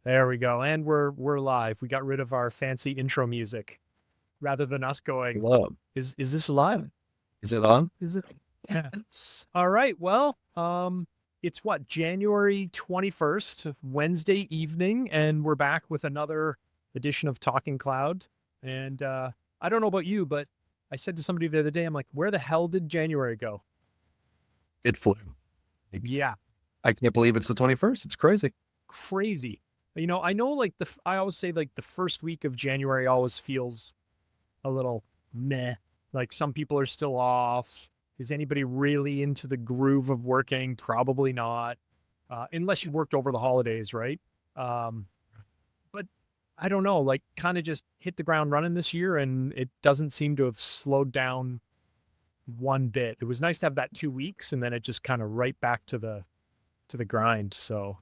There we go. And we're live. We got rid of our fancy intro music rather than us going, Hello. is this live? Is it on? Is it? Yeah. All right. Well, it's what, January 21st, Wednesday evening, and we're back with another edition of Talking Cloud. And I don't know about you, but I said to somebody the other day, I'm like, where the hell did January go? It flew. Yeah. I can't believe it's the 21st. It's crazy. Crazy. You know, I know like I always say like the first week of January always feels a little meh. Like some people are still off. Is anybody really into the groove of working? Probably not. Unless you worked over the holidays, right? But I don't know, like kind of just hit the ground running this year, and it doesn't seem to have slowed down one bit. It was nice to have that 2 weeks, and then it just kind of right back to the grind. So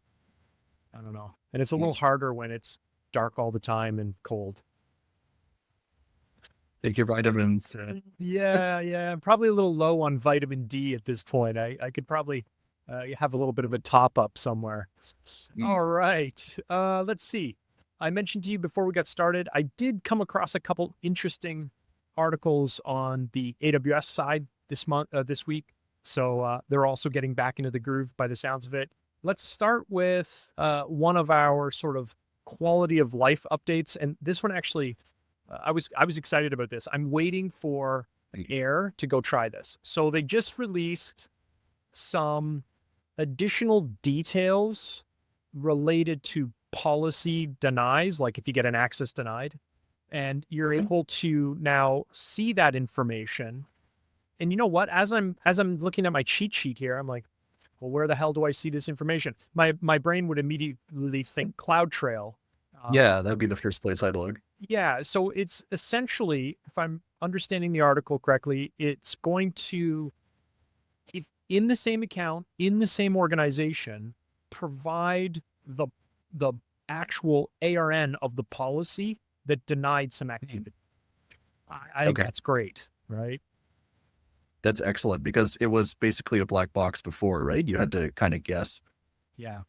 I don't know. And it's a little harder when it's dark all the time and cold. Take your vitamins. Yeah. I'm probably a little low on vitamin D at this point. I could probably have a little bit of a top up somewhere. All right. Let's see. I mentioned to you before we got started, I did come across a couple interesting articles on the AWS side this week. So they're also getting back into the groove by the sounds of it. Let's start with one of our sort of quality of life updates. And this one actually, I was excited about this. I'm waiting for Air to go try this. So they just released some additional details related to policy denies, like if you get an access denied, and you're able to now see that information. And you know what? As I'm looking at my cheat sheet here, I'm like, well, where the hell do I see this information? My brain would immediately think CloudTrail. Yeah, that would be the first place I'd look. Yeah, so it's essentially, if I'm understanding the article correctly, it's going to, if in the same account, in the same organization, provide the actual ARN of the policy that denied some activity. I think that's great, right? That's excellent because it was basically a black box before, right? You had to kind of guess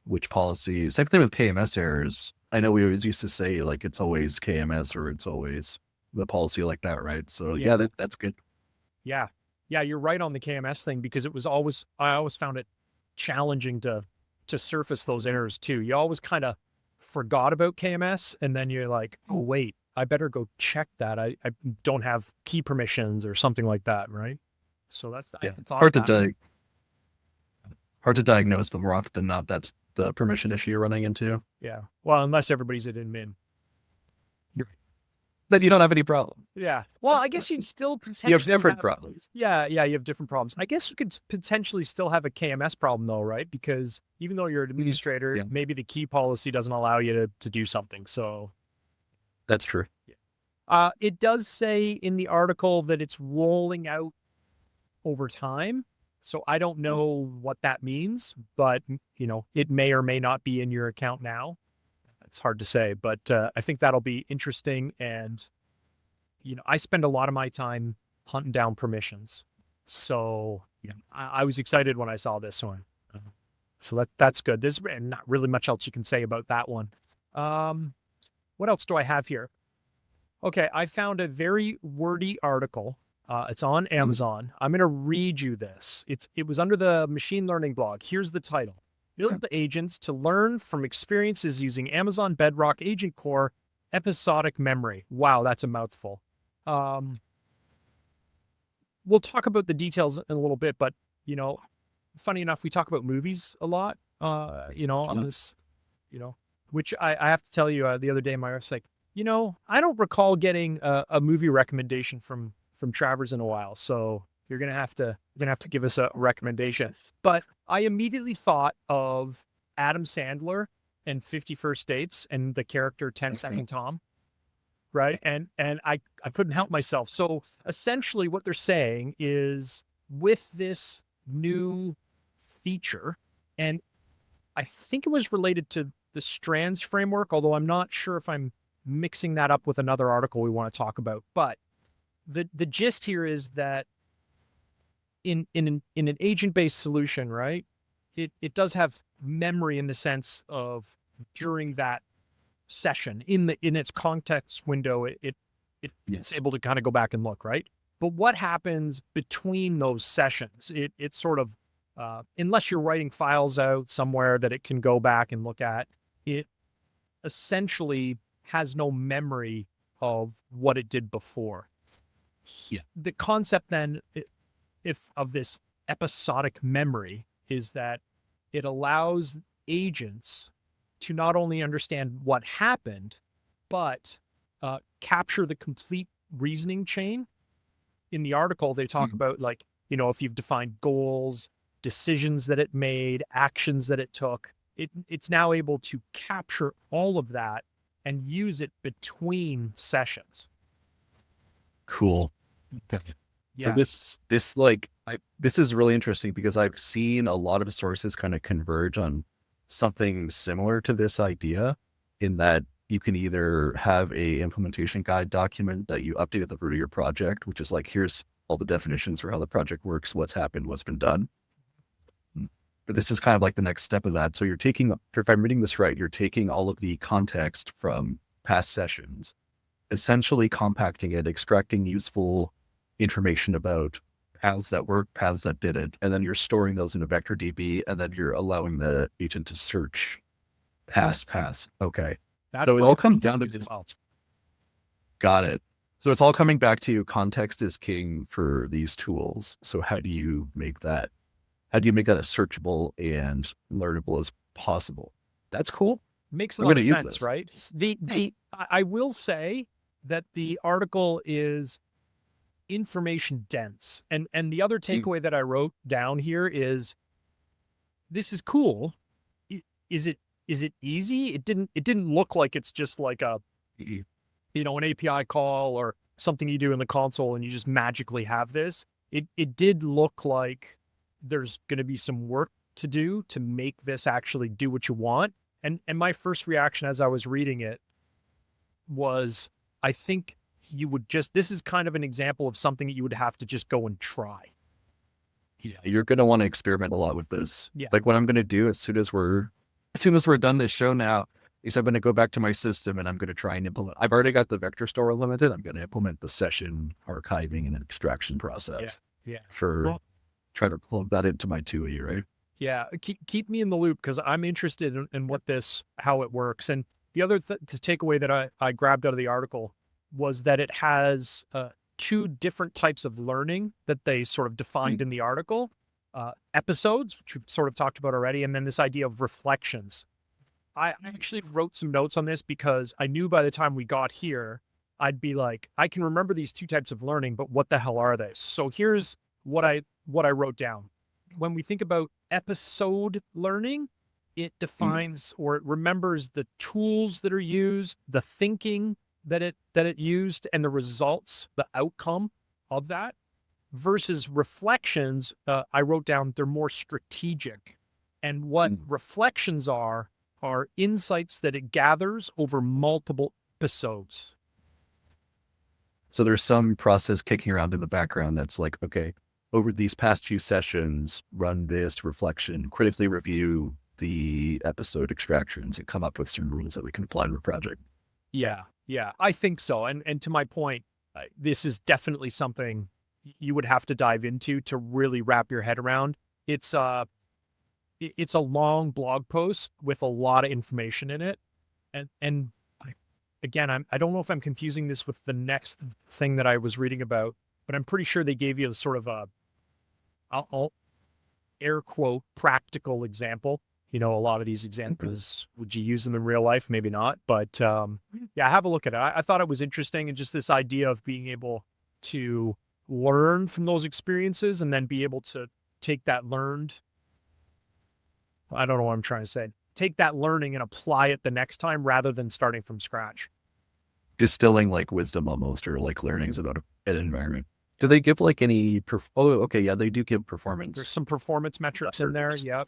which policy. Same thing with KMS errors. I know we always used to say like it's always KMS or it's always the policy like that, right? So yeah, that's good. Yeah, you're right on the KMS thing because I always found it challenging to surface those errors too. You always kind of forgot about KMS and then you're like, oh wait, I better go check that. I don't have key permissions or something like that, right? So that's hard to diagnose, but more often than not, that's the permission issue you're running into. Yeah. Well, unless everybody's at admin. Then you don't have any problem. Yeah. Well, I guess you'd still potentially you have different problems. Yeah, you have different problems. I guess you could potentially still have a KMS problem though, right? Because even though you're an administrator, maybe the key policy doesn't allow you to do something. So that's true. Yeah. It does say in the article that it's rolling out over time. So I don't know what that means, but you know, it may or may not be in your account now. It's hard to say, but I think that'll be interesting. And, you know, I spend a lot of my time hunting down permissions. So I was excited when I saw this one. So that's good. There's not really much else you can say about that one. What else do I have here? Okay, I found a very wordy article. It's on Amazon. I'm going to read you this. It was under the machine learning blog. Here's the title. Build the agents to learn from experiences using Amazon Bedrock Agent Core Episodic Memory. Wow, that's a mouthful. We'll talk about the details in a little bit, but, you know, funny enough, we talk about movies a lot, you know, on this, you know, which I have to tell you the other day, my wife's like, you know, I don't recall getting a movie recommendation from Travers in a while. So you're going to have to give us a recommendation. But I immediately thought of Adam Sandler and 50 First Dates and the character 10 Second Tom. Right. And I couldn't help myself. So essentially what they're saying is with this new feature, and I think it was related to the Strands framework, although I'm not sure if I'm mixing that up with another article we want to talk about. But the gist here is that in an agent-based solution, right, it does have memory in the sense of during that session in its context window, it's able to kind of go back and look, right? But what happens between those sessions? It's sort of, unless you're writing files out somewhere that it can go back and look at, it essentially has no memory of what it did before. Yeah. The concept then, of this episodic memory, is that it allows agents to not only understand what happened, but capture the complete reasoning chain. In the article, they talk about, like, if you've defined goals, decisions that it made, actions that it took, it's now able to capture all of that and use it between sessions. Cool. Yeah. So this is really interesting because I've seen a lot of sources kind of converge on something similar to this idea, in that you can either have a implementation guide document that you update at the root of your project, which is like, here's all the definitions for how the project works, what's happened, what's been done. But this is kind of like the next step of that. So you're taking, if I'm reading this right, you're taking all of the context from past sessions, essentially compacting it, extracting useful information about paths that work, paths that didn't, and then you're storing those in a vector DB, and then you're allowing the agent to search past paths. Okay. So it all comes down to this. Got it. So it's all coming back to context is king for these tools. So how do you make that as searchable and learnable as possible? That's cool. Makes a lot of sense, right? I will say that the article is information dense. And the other takeaway that I wrote down here is, this is cool. Is it easy? It didn't look like it's just like an API call or something you do in the console and you just magically have this. It did look like there's going to be some work to do to make this actually do what you want. And my first reaction as I was reading it was, I think this is kind of an example of something that you would have to just go and try. Yeah, you're going to want to experiment a lot with this. Yeah. Like what I'm going to do as soon as we're done this show now is I'm going to go back to my system and I'm going to try and implement. I've already got the vector store implemented. I'm going to implement the session archiving and extraction process. Yeah. Try to plug that into my TUI, right? Yeah. Keep me in the loop, because I'm interested in how it works. And the other takeaway that I grabbed out of the article was that it has two different types of learning that they sort of defined in the article. Episodes, which we've sort of talked about already, and then this idea of reflections. I actually wrote some notes on this because I knew by the time we got here, I'd be like, I can remember these two types of learning, but what the hell are they? So here's what I wrote down. When we think about episode learning, it defines or it remembers the tools that are used, the thinking that it used, and the results, the outcome of that. Versus reflections, I wrote down they're more strategic. And what reflections are insights that it gathers over multiple episodes. So there's some process kicking around in the background that's like, okay, over these past few sessions, run this reflection, critically review the episode extractions, and come up with some rules that we can apply to a project. Yeah, I think so. And to my point, this is definitely something you would have to dive into to really wrap your head around. It's a long blog post with a lot of information in it. And I don't know if I'm confusing this with the next thing that I was reading about, but I'm pretty sure they gave you sort of I'll air quote, practical example. A lot of these examples, would you use them in real life? Maybe not. But have a look at it. I thought it was interesting, and just this idea of being able to learn from those experiences and then be able to take that learned. I don't know what I'm trying to say. Take that learning and apply it the next time rather than starting from scratch. Distilling like wisdom almost, or like learnings about an environment. Do they give like any, they do give performance. There's some performance metrics in there. Yep.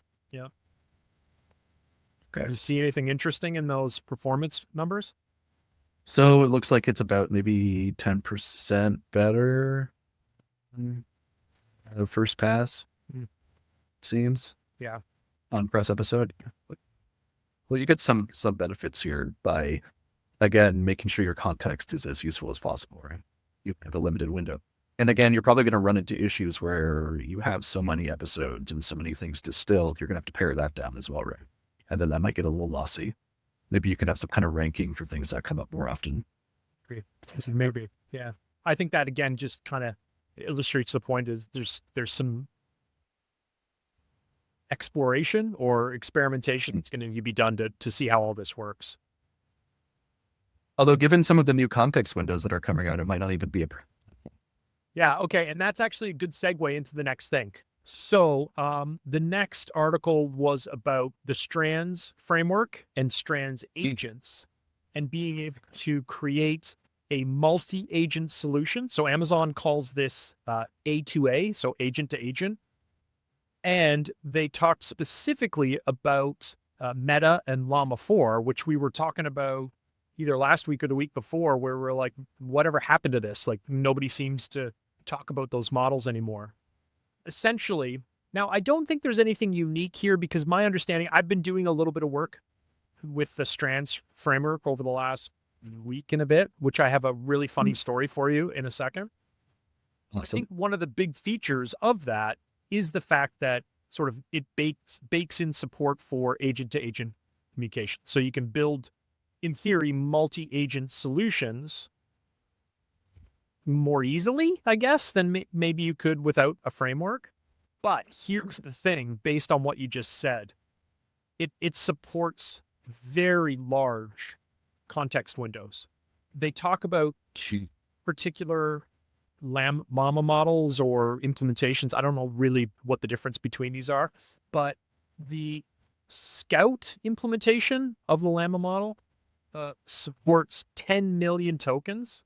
Okay. Do you see anything interesting in those performance numbers? So it looks like it's about maybe 10% better the first pass, seems. Yeah. On press episode. Well, you get some benefits here by, again, making sure your context is as useful as possible, right? You have a limited window. And again, you're probably going to run into issues where you have so many episodes and so many things distilled, you're going to have to pare that down as well, right? And then that might get a little lossy. Maybe you can have some kind of ranking for things that come up more often. Maybe, yeah. I think that, again, just kind of illustrates the point is there's some exploration or experimentation that's going to be done to see how all this works. Although given some of the new context windows that are coming out, it might not even be a... Yeah, okay, and that's actually a good segue into the next thing. So the next article was about the Strands framework and Strands agents and being able to create a multi-agent solution. So Amazon calls this A2A, so agent to agent. And they talked specifically about Meta and Llama 4, which we were talking about either last week or the week before, where we're like, whatever happened to this? Like, nobody seems to talk about those models anymore. Essentially, now, I don't think there's anything unique here because my understanding, I've been doing a little bit of work with the Strands framework over the last week and a bit, which I have a really funny story for you in a second. Awesome. I think one of the big features of that is the fact that sort of it bakes in support for agent-to-agent communication. So you can build, in theory, multi-agent solutions more easily, I guess, than maybe you could without a framework. But here's the thing, based on what you just said, it supports very large context windows. They talk about two particular Llama models or implementations. I don't know really what the difference between these are, but the Scout implementation of the Llama model supports 10 million tokens.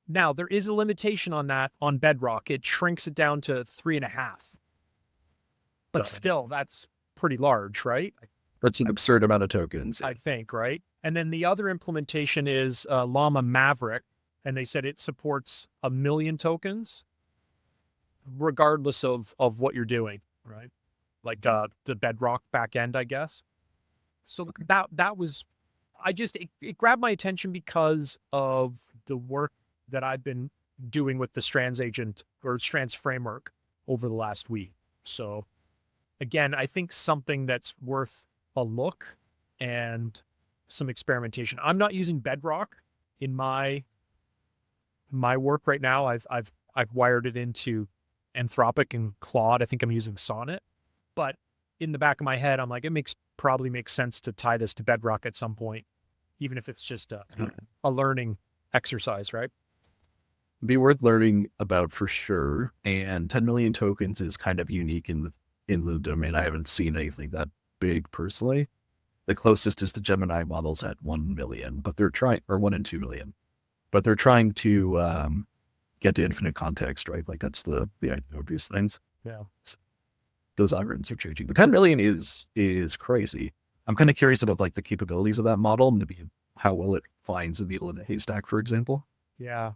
Now, there is a limitation on that on Bedrock. It shrinks it down to 3.5. But still, that's pretty large, right? That's an absurd amount of tokens. I think, right? And then the other implementation is Llama Maverick, and they said it supports 1 million tokens, regardless of what you're doing, right? Like the Bedrock backend, I guess. So that was, it grabbed my attention because of the work that I've been doing with the Strands agent or Strands framework over the last week. So again, I think something that's worth a look and some experimentation. I'm not using Bedrock in my work right now. I've wired it into Anthropic and Claude. I think I'm using Sonnet, but in the back of my head, I'm like, probably makes sense to tie this to Bedrock at some point, even if it's just a learning exercise, right? Be worth learning about for sure. And 10 million tokens is kind of unique in the domain. I haven't seen anything that big personally. The closest is the Gemini models at 1 million, but they're trying, or 1 and 2 million, but they're trying to get to infinite context, right? Like that's the idea of these things. Yeah. So those algorithms are changing. But 10 million is crazy. I'm kind of curious about like the capabilities of that model, maybe how well it finds a needle in a haystack, for example. Yeah.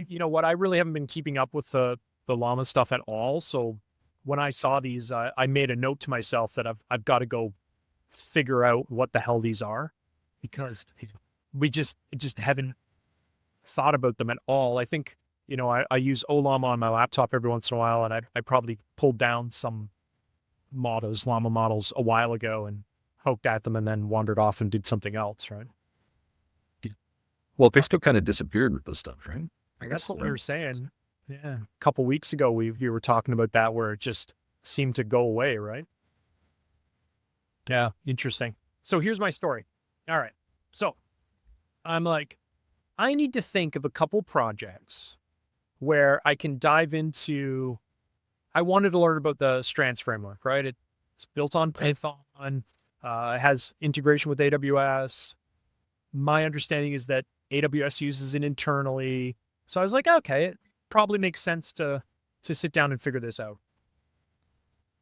You know what? I really haven't been keeping up with the Llama stuff at all. So when I saw these, I made a note to myself that I've got to go figure out what the hell these are, because we just haven't thought about them at all. I think, you know, I use Ollama on my laptop every once in a while, and I probably pulled down some Llama models a while ago and poked at them and then wandered off and did something else, right? Well, Facebook kind of disappeared with this stuff, right? That's what we were saying. Yeah. A couple weeks ago, we were talking about that, where it just seemed to go away, right? Yeah. Interesting. So here's my story. All right. So I'm like, I need to think of a couple projects where I can dive into. I wanted to learn about the Strands framework, right? It's built on Python. It has integration with AWS. My understanding is that AWS uses it internally. So I was like, okay, it probably makes sense to sit down and figure this out.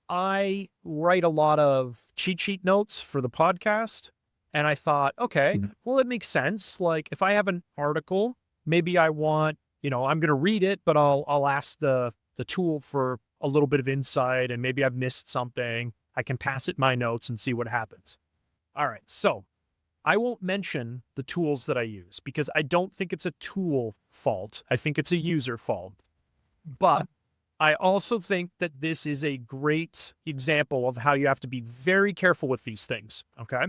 I write a lot of cheat sheet notes for the podcast, and I thought, okay, well, it makes sense. Like if I have an article, maybe I want, you know, I'm going to read it, but I'll ask the tool for a little bit of insight, and maybe I've missed something. I can pass it my notes and see what happens. All right. So I won't mention the tools that I use because I don't think it's a tool fault. I think it's a user fault. But I also think that this is a great example of how you have to be very careful with these things. Okay.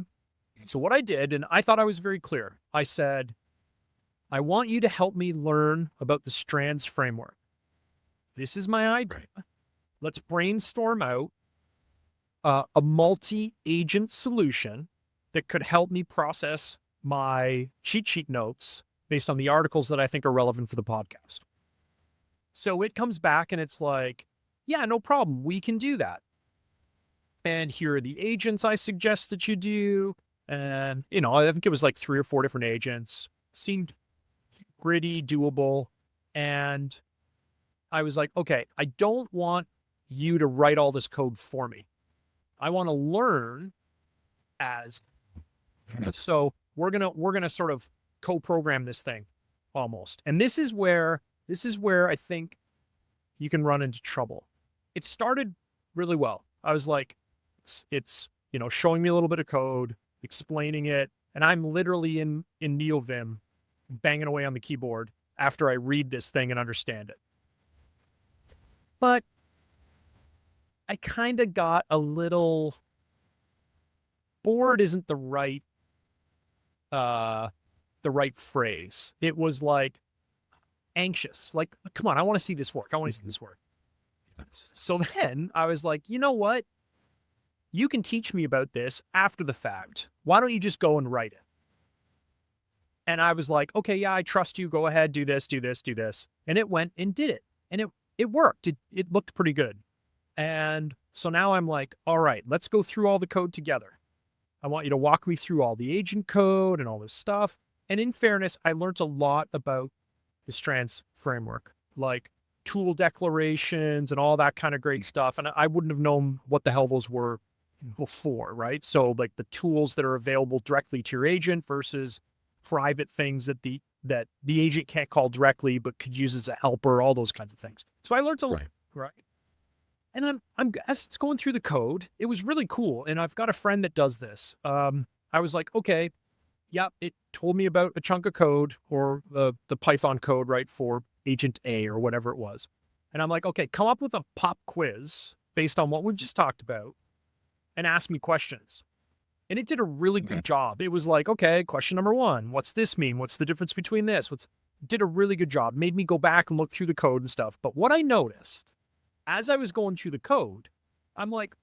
So what I did, and I thought I was very clear, I said, I want you to help me learn about the Strands framework. This is my idea. Right. Let's brainstorm out a multi-agent solution that could help me process my cheat sheet notes based on the articles that I think are relevant for the podcast. So it comes back and it's like, yeah, no problem. We can do that. And here are the agents I suggest that you do. And, I think it was like 3 or 4 different agents. Seemed pretty doable. And I was like, okay, I don't want you to write all this code for me. I want to learn as. So we're gonna sort of co-program this thing almost. And this is where I think you can run into trouble. It started really well. I was like, it's showing me a little bit of code, explaining it, and I'm literally in NeoVim banging away on the keyboard after I read this thing and understand it. But I kind of got a little bored isn't the right phrase. It was like anxious. Like, come on, I want to see this work. I want to see this work. So then I was like, you know what? You can teach me about this after the fact. Why don't you just go and write it? And I was like, okay, yeah, I trust you. Go ahead, do this, do this, do this. And it went and did it. And it worked. It looked pretty good. And so now I'm like, all right, let's go through all the code together. I want you to walk me through all the agent code and all this stuff. And in fairness, I learned a lot about the Strands framework, like tool declarations and all that kind of great stuff. And I wouldn't have known what the hell those were before, right? So like the tools that are available directly to your agent versus private things that the agent can't call directly but could use as a helper, all those kinds of things. So I learned a lot, right? And I'm as it's going through the code, it was really cool. And I've got a friend that does this. I was like, okay, yeah, it told me about a chunk of code or the Python code, right, for agent A or whatever it was. And I'm like, okay, come up with a pop quiz based on what we've just talked about and ask me questions. And it did a really good job. It was like, okay, question number 1, what's this mean? What's the difference between this? Did a really good job. Made me go back and look through the code and stuff. But what I noticed as I was going through the code, I'm like,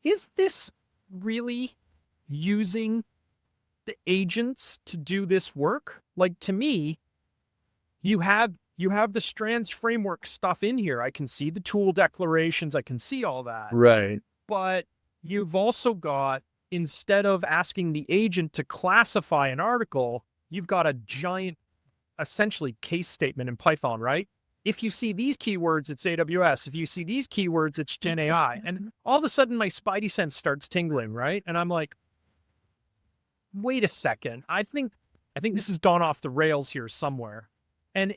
is this really using the agents to do this work? Like, to me, you have the Strands framework stuff in here. I can see the tool declarations. I can see all that. Right. But you've also got, instead of asking the agent to classify an article, you've got a giant, essentially, case statement in Python, right? If you see these keywords, it's AWS. If you see these keywords, it's GenAI. And all of a sudden, my spidey sense starts tingling, right? And I'm like, wait a second. I think this has gone off the rails here somewhere. And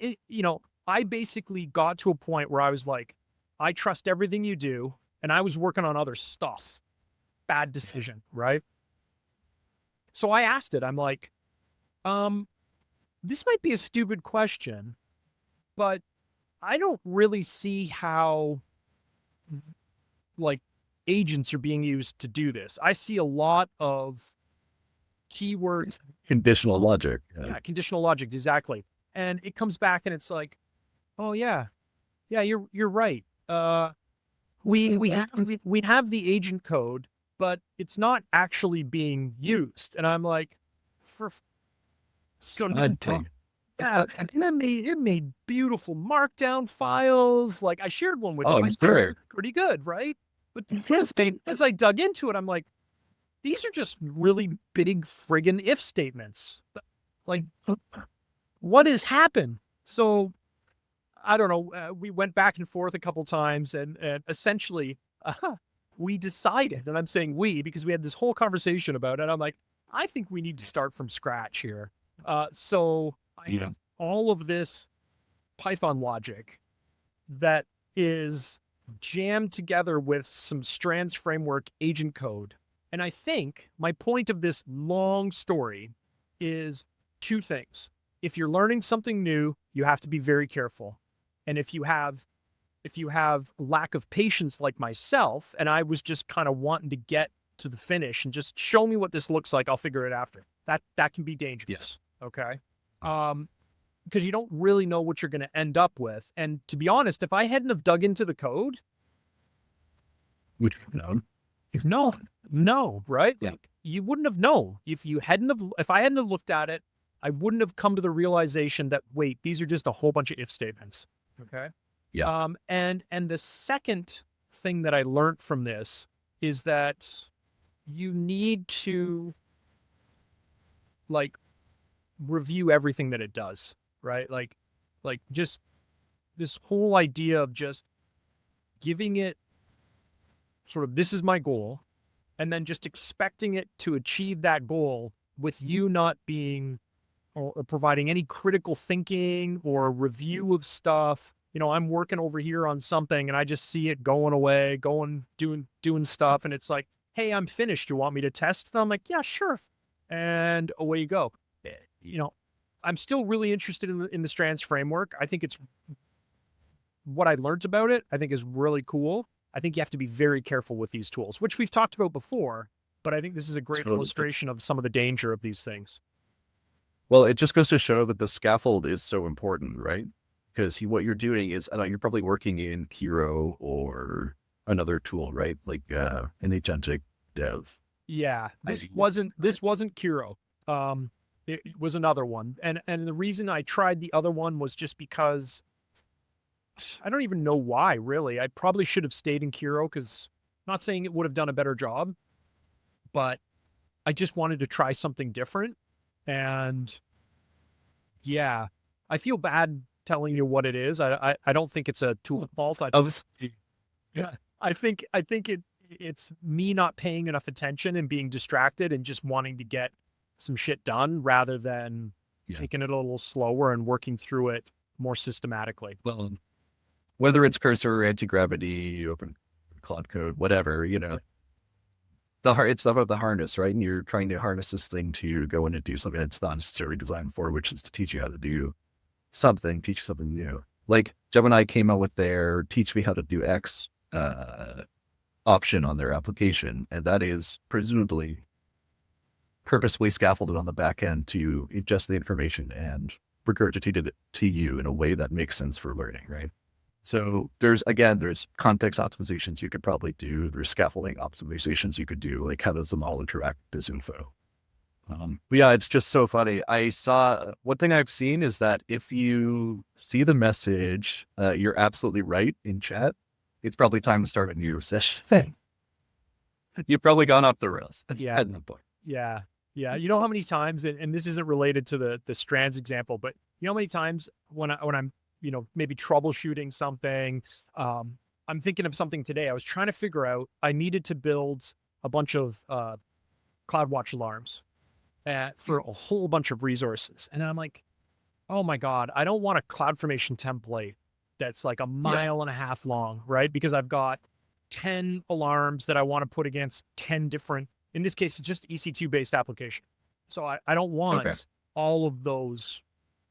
I basically got to a point where I was like, I trust everything you do. And I was working on other stuff. Bad decision, right? So I asked it. I'm like, this might be a stupid question, but I don't really see how like agents are being used to do this. I see a lot of keywords. Conditional logic. Yeah, conditional logic, exactly. And it comes back and it's like, oh yeah, you're right. We have the agent code, but it's not actually being used. And I'm like, yeah, and then it made beautiful markdown files. Like I shared one with you. I'm sure. Pretty good, right? But as I dug into it, I'm like, these are just really big friggin' if statements. Like, what has happened? So, I don't know. We went back and forth a couple times, and essentially, we decided, and I'm saying we because we had this whole conversation about it. I'm like, I think we need to start from scratch here. So I have all of this Python logic that is jammed together with some Strands framework agent code. And I think my point of this long story is two things. If you're learning something new, you have to be very careful. And if you have lack of patience like myself, and I was just kind of wanting to get to the finish and just show me what this looks like, I'll figure it after. That can be dangerous. Yes. Okay. Because you don't really know what you're going to end up with. And to be honest, if I hadn't have dug into the code, would you have known? No, right? Yeah. Like, you wouldn't have known if I hadn't have looked at it. I wouldn't have come to the realization that, wait, these are just a whole bunch of if statements. Okay. Yeah. And the second thing that I learned from this is that you need to like review everything that it does, right? Like just this whole idea of just giving it sort of, this is my goal, and then just expecting it to achieve that goal with you not being or providing any critical thinking or review of stuff. You know, I'm working over here on something and I just see it going away, doing stuff. And it's like, hey, I'm finished. You want me to test? And I'm like, yeah, sure. And away you go. You know, I'm still really interested in the Strands framework. I think it's what I learned about it, I think is really cool. I think you have to be very careful with these tools, which we've talked about before, but I think this is a great illustration of some of the danger of these things. Well, it just goes to show that the scaffold is so important, right? Because what you're doing is, I know you're probably working in Hero or another tool, right? Like an agentic dev. Yeah, this wasn't Kiro. It was another one. And the reason I tried the other one was just because I don't even know why, really. I probably should have stayed in Kiro because not saying it would have done a better job, but I just wanted to try something different. And yeah, I feel bad telling you what it is. I don't think it's a tool fault. I think it's me not paying enough attention and being distracted and just wanting to get some shit done rather than taking it a little slower and working through it more systematically. Well, whether it's cursor, anti-gravity, open cloud code, whatever, you know, it's about the harness, right? And you're trying to harness this thing to go in and do something that's not necessarily designed for, which is to teach you how to do something, teach you something new. Like Gemini came out with their teach me how to do X option on their application. And that is presumably purposefully scaffolded on the back end to ingest the information and regurgitate it to you in a way that makes sense for learning, right? So there's context optimizations you could probably do. There's scaffolding optimizations you could do, like how does them all interact with this info? But yeah, it's just so funny. One thing I've seen is that if you see the message, you're absolutely right in chat. It's probably time to start a new session. You've probably gone off the rails. Yeah. At that point. Yeah. Yeah. You know how many times, and this isn't related to the Strands example, but you know how many times when I'm, you know, maybe troubleshooting something, I'm thinking of something today. I was trying to figure out, I needed to build a bunch of CloudWatch alarms for a whole bunch of resources. And I'm like, oh my God, I don't want a CloudFormation template that's like a mile and a half long, right? Because I've got 10 alarms that I want to put against 10 different, in this case, it's just EC2 based application. So I don't want all of those,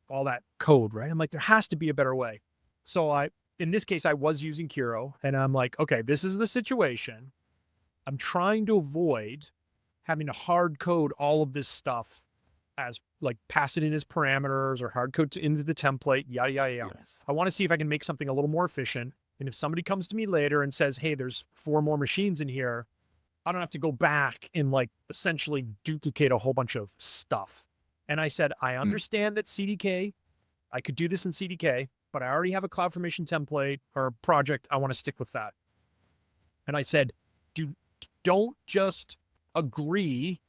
all that code, right? I'm like, there has to be a better way. So in this case, I was using Kiro and I'm like, okay, this is the situation. I'm trying to avoid having to hard code all of this stuff as like pass it in as parameters or hard code into the template, yada, yada, yada. Yes. I want to see if I can make something a little more efficient. And if somebody comes to me later and says, hey, there's 4 more machines in here, I don't have to go back and like essentially duplicate a whole bunch of stuff. And I said, I understand that CDK, I could do this in CDK, but I already have a CloudFormation template or project. I want to stick with that. And I said, don't just agree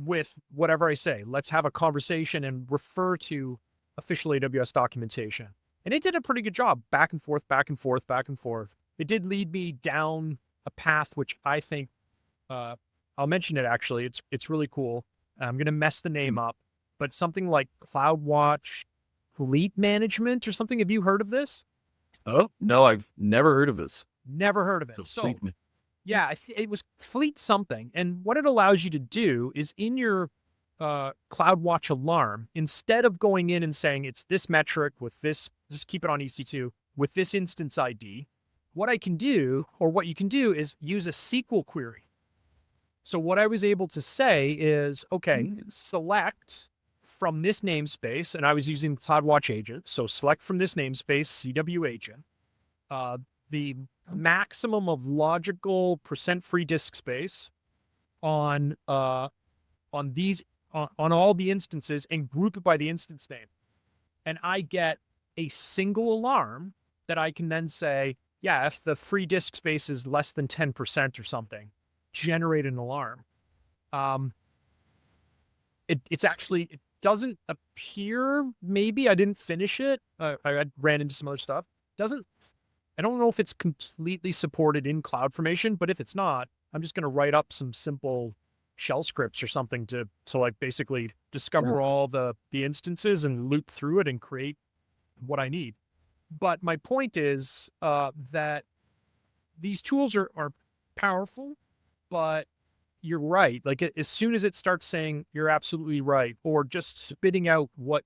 with whatever I say. Let's have a conversation and refer to official AWS documentation. And it did a pretty good job, back and forth, back and forth, back and forth. It did lead me down a path, which I think, I'll mention it actually. It's really cool. I'm going to mess the name up, but something like CloudWatch Fleet Management or something. Have you heard of this? Oh, no, I've never heard of this. Never heard of it. So Yeah, it was Fleet something. And what it allows you to do is in your CloudWatch alarm, instead of going in and saying it's this metric with this, just keep it on EC2 with this instance ID, what I can do, or what you can do, is use a SQL query. So what I was able to say is, okay, select from this namespace, and I was using CloudWatch agent. So select from this namespace, CW agent, the maximum of logical % free disk space on these on all the instances, and group it by the instance name. And I get a single alarm that I can then say, yeah, if the free disk space is less than 10% or something, generate an alarm. It doesn't appear, maybe I didn't finish it. I ran into some other stuff. I don't know if it's completely supported in CloudFormation, but if it's not, I'm just going to write up some simple shell scripts or something to like basically discover all the instances and loop through it and create what I need. But my point is that these tools are powerful, but you're right. Like as soon as it starts saying you're absolutely right, or just spitting out what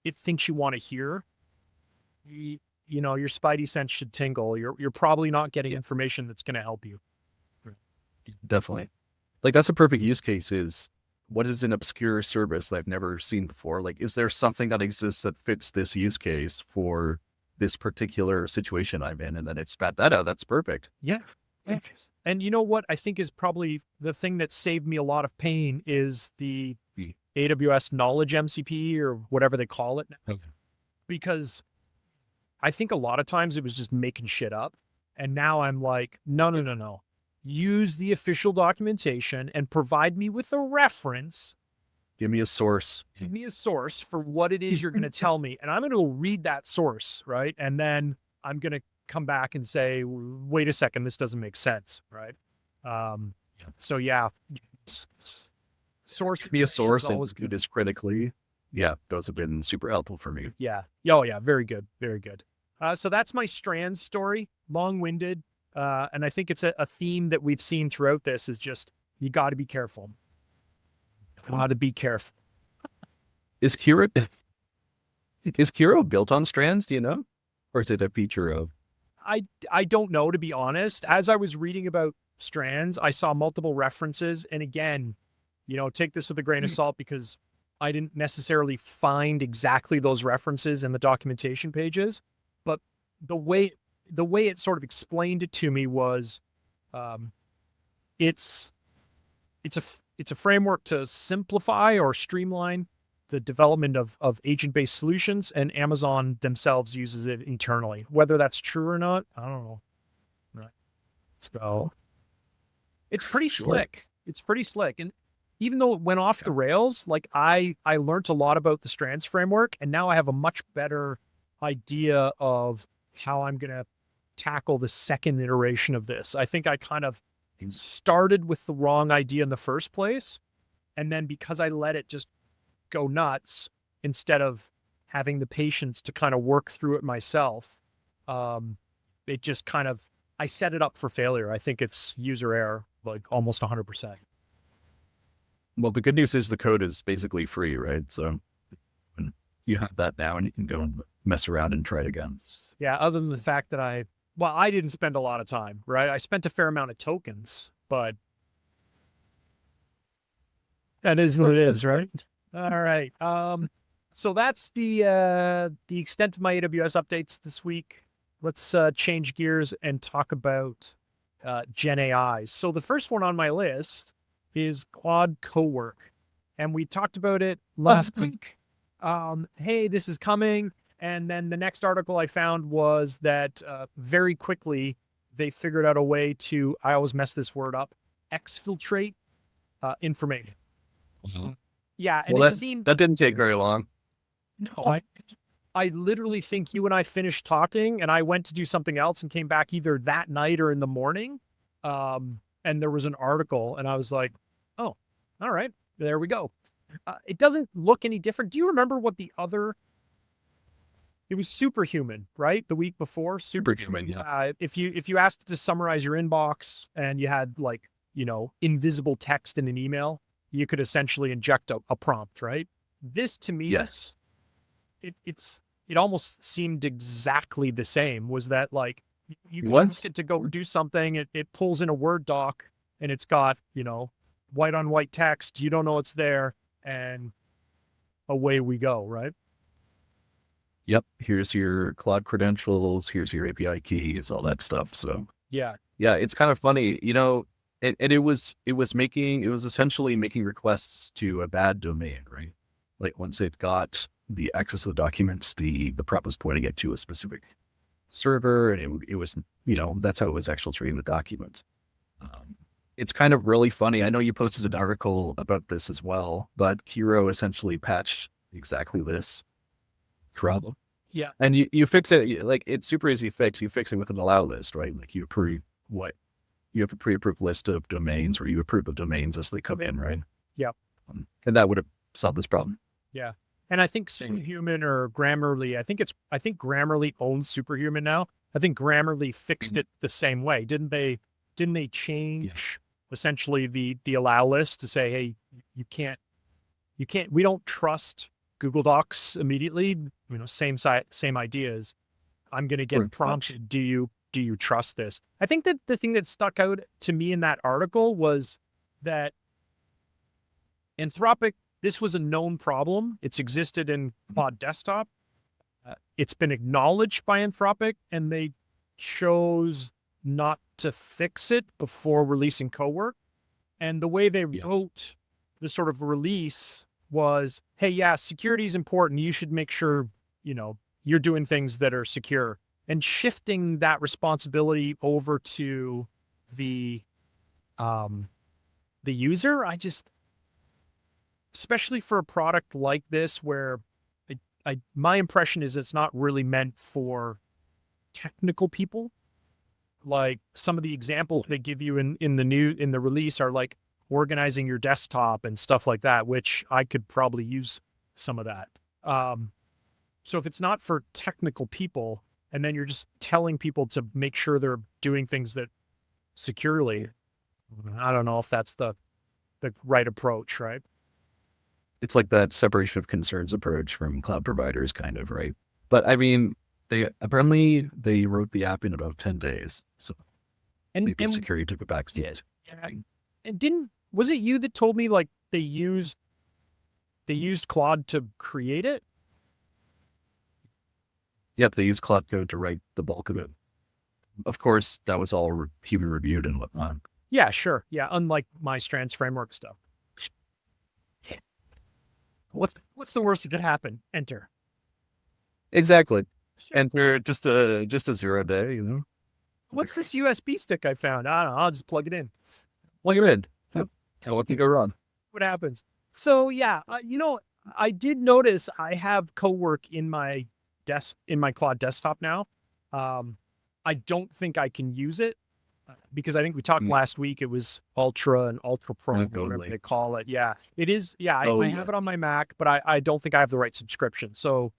it thinks you want to hear, you know, your spidey sense should tingle. You're probably not getting information that's going to help you. Definitely. Like that's a perfect use case is, what is an obscure service that I've never seen before? Like, is there something that exists that fits this use case for this particular situation I'm in? And then it spat that out. That's perfect. Yeah. And you know what I think is probably the thing that saved me a lot of pain is the AWS knowledge MCP or whatever they call it. Okay. Because I think a lot of times it was just making shit up. And now I'm like, no. Use the official documentation and provide me with a reference. Give me a source. Give me a source for what it is you're going to tell me. And I'm going to read that source, right? And then I'm going to come back and say, wait a second, this doesn't make sense, right? So yeah, source. Give me a source and do this critically. Yeah, those have been super helpful for me. Yeah. Oh yeah, very good. Very good. So that's my Strands story, long-winded. And I think it's a theme that we've seen throughout this is just, you got to be careful. Got to be careful. Is Kiro built on Strands? Do you know? Or is it a feature of? I don't know, to be honest. As I was reading about Strands, I saw multiple references. And again, you know, take this with a grain of salt because I didn't necessarily find exactly those references in the documentation pages. But the way it sort of explained it to me was, it's a framework to simplify or streamline the development of agent-based solutions, and Amazon themselves uses it internally. Whether that's true or not, I don't know. Right. So it's pretty slick. It's pretty slick. And even though it went off the rails, like I learned a lot about the Strands framework, and now I have a much better idea of how I'm going to tackle the second iteration of this. I think I kind of started with the wrong idea in the first place. And then because I let it just go nuts, instead of having the patience to kind of work through it myself, it just kind of, I set it up for failure. I think it's user error, like almost 100%. Well, the good news is the code is basically free, right? So you have that now and you can go and mess around and try it again. Yeah, other than the fact that I didn't spend a lot of time, right? I spent a fair amount of tokens, but that is what it is, right? All right. So that's the extent of my AWS updates this week. Let's change gears and talk about GenAI. So the first one on my list is Claude Cowork, and we talked about it last week. Hey, this is coming. And then the next article I found was that very quickly they figured out a way to, I always mess this word up, exfiltrate information. Mm-hmm. Yeah, and well, it seemed that didn't take very long. No, I literally think you and I finished talking, and I went to do something else and came back either that night or in the morning. And there was an article, and I was like, "Oh, all right, there we go." It doesn't look any different. Do you remember what the other it was Superhuman, right? The week before, Superhuman, yeah. If you asked it to summarize your inbox and you had like, invisible text in an email, you could essentially inject a prompt, right? This to me, Yes. It almost seemed exactly the same. Was that like you can Once ask it to go do something, it pulls in a Word doc and it's got, white on white text, you don't know it's there, and away we go, right? Yep. Here's your Claude credentials. Here's your API keys, all that stuff. So Yeah. yeah, it's kind of funny, and it was essentially making requests to a bad domain, right? Like once it got the access to the documents, the prop was pointing it to a specific server, and it was, that's how it was actually treating the documents. It's kind of really funny. I know you posted an article about this as well, but Hero essentially patched exactly this problem. Yeah. And you fix it, like it's super easy to fix. You fix it with an allow list, right? Like you approve you have a pre-approved list of domains, or you approve the domains as they come in, right? Yep. And that would have solved this problem. Yeah. And I think Superhuman or Grammarly, I think Grammarly owns Superhuman now. I think Grammarly fixed it the same way. Didn't they change essentially the allow list to say, hey, you can't, we don't trust Google Docs immediately, same ideas. I'm going to get prompted. Do you trust this? I think that the thing that stuck out to me in that article was that Anthropic, this was a known problem. It's existed in Claude Desktop. It's been acknowledged by Anthropic, and they chose not to fix it before releasing Cowork. And the way they wrote the sort of release was, hey, yeah, security is important. You should make sure, you're doing things that are secure. And shifting that responsibility over to the user, especially for a product like this, where my impression is it's not really meant for technical people. Like some of the examples they give you in the release are like organizing your desktop and stuff like that, which I could probably use some of that. So if it's not for technical people, and then you're just telling people to make sure they're doing things that securely, I don't know if that's the right approach, right? It's like that separation of concerns approach from cloud providers, kind of, right? But I mean, they wrote the app in about 10 days. So maybe security took a backseat. Yeah. And was it you that told me like they used Claude to create it? Yeah, they used Claude Code to write the bulk of it. Of course, that was all human reviewed and whatnot. Yeah, sure. Yeah, unlike my Strands framework stuff. What's the worst that could happen? Enter. Exactly. Enter just a 0 day, What's this USB stick I found? I don't know. I'll just plug it in. Plug it in. Yep. And what can go wrong? What happens? So yeah, I did notice I have Cowork in my Claude desktop now. I don't think I can use it because I think we talked last week. It was Ultra and Ultra Pro, whatever they call it. Yeah, it is. Yeah, I have it on my Mac, but I don't think I have the right subscription. So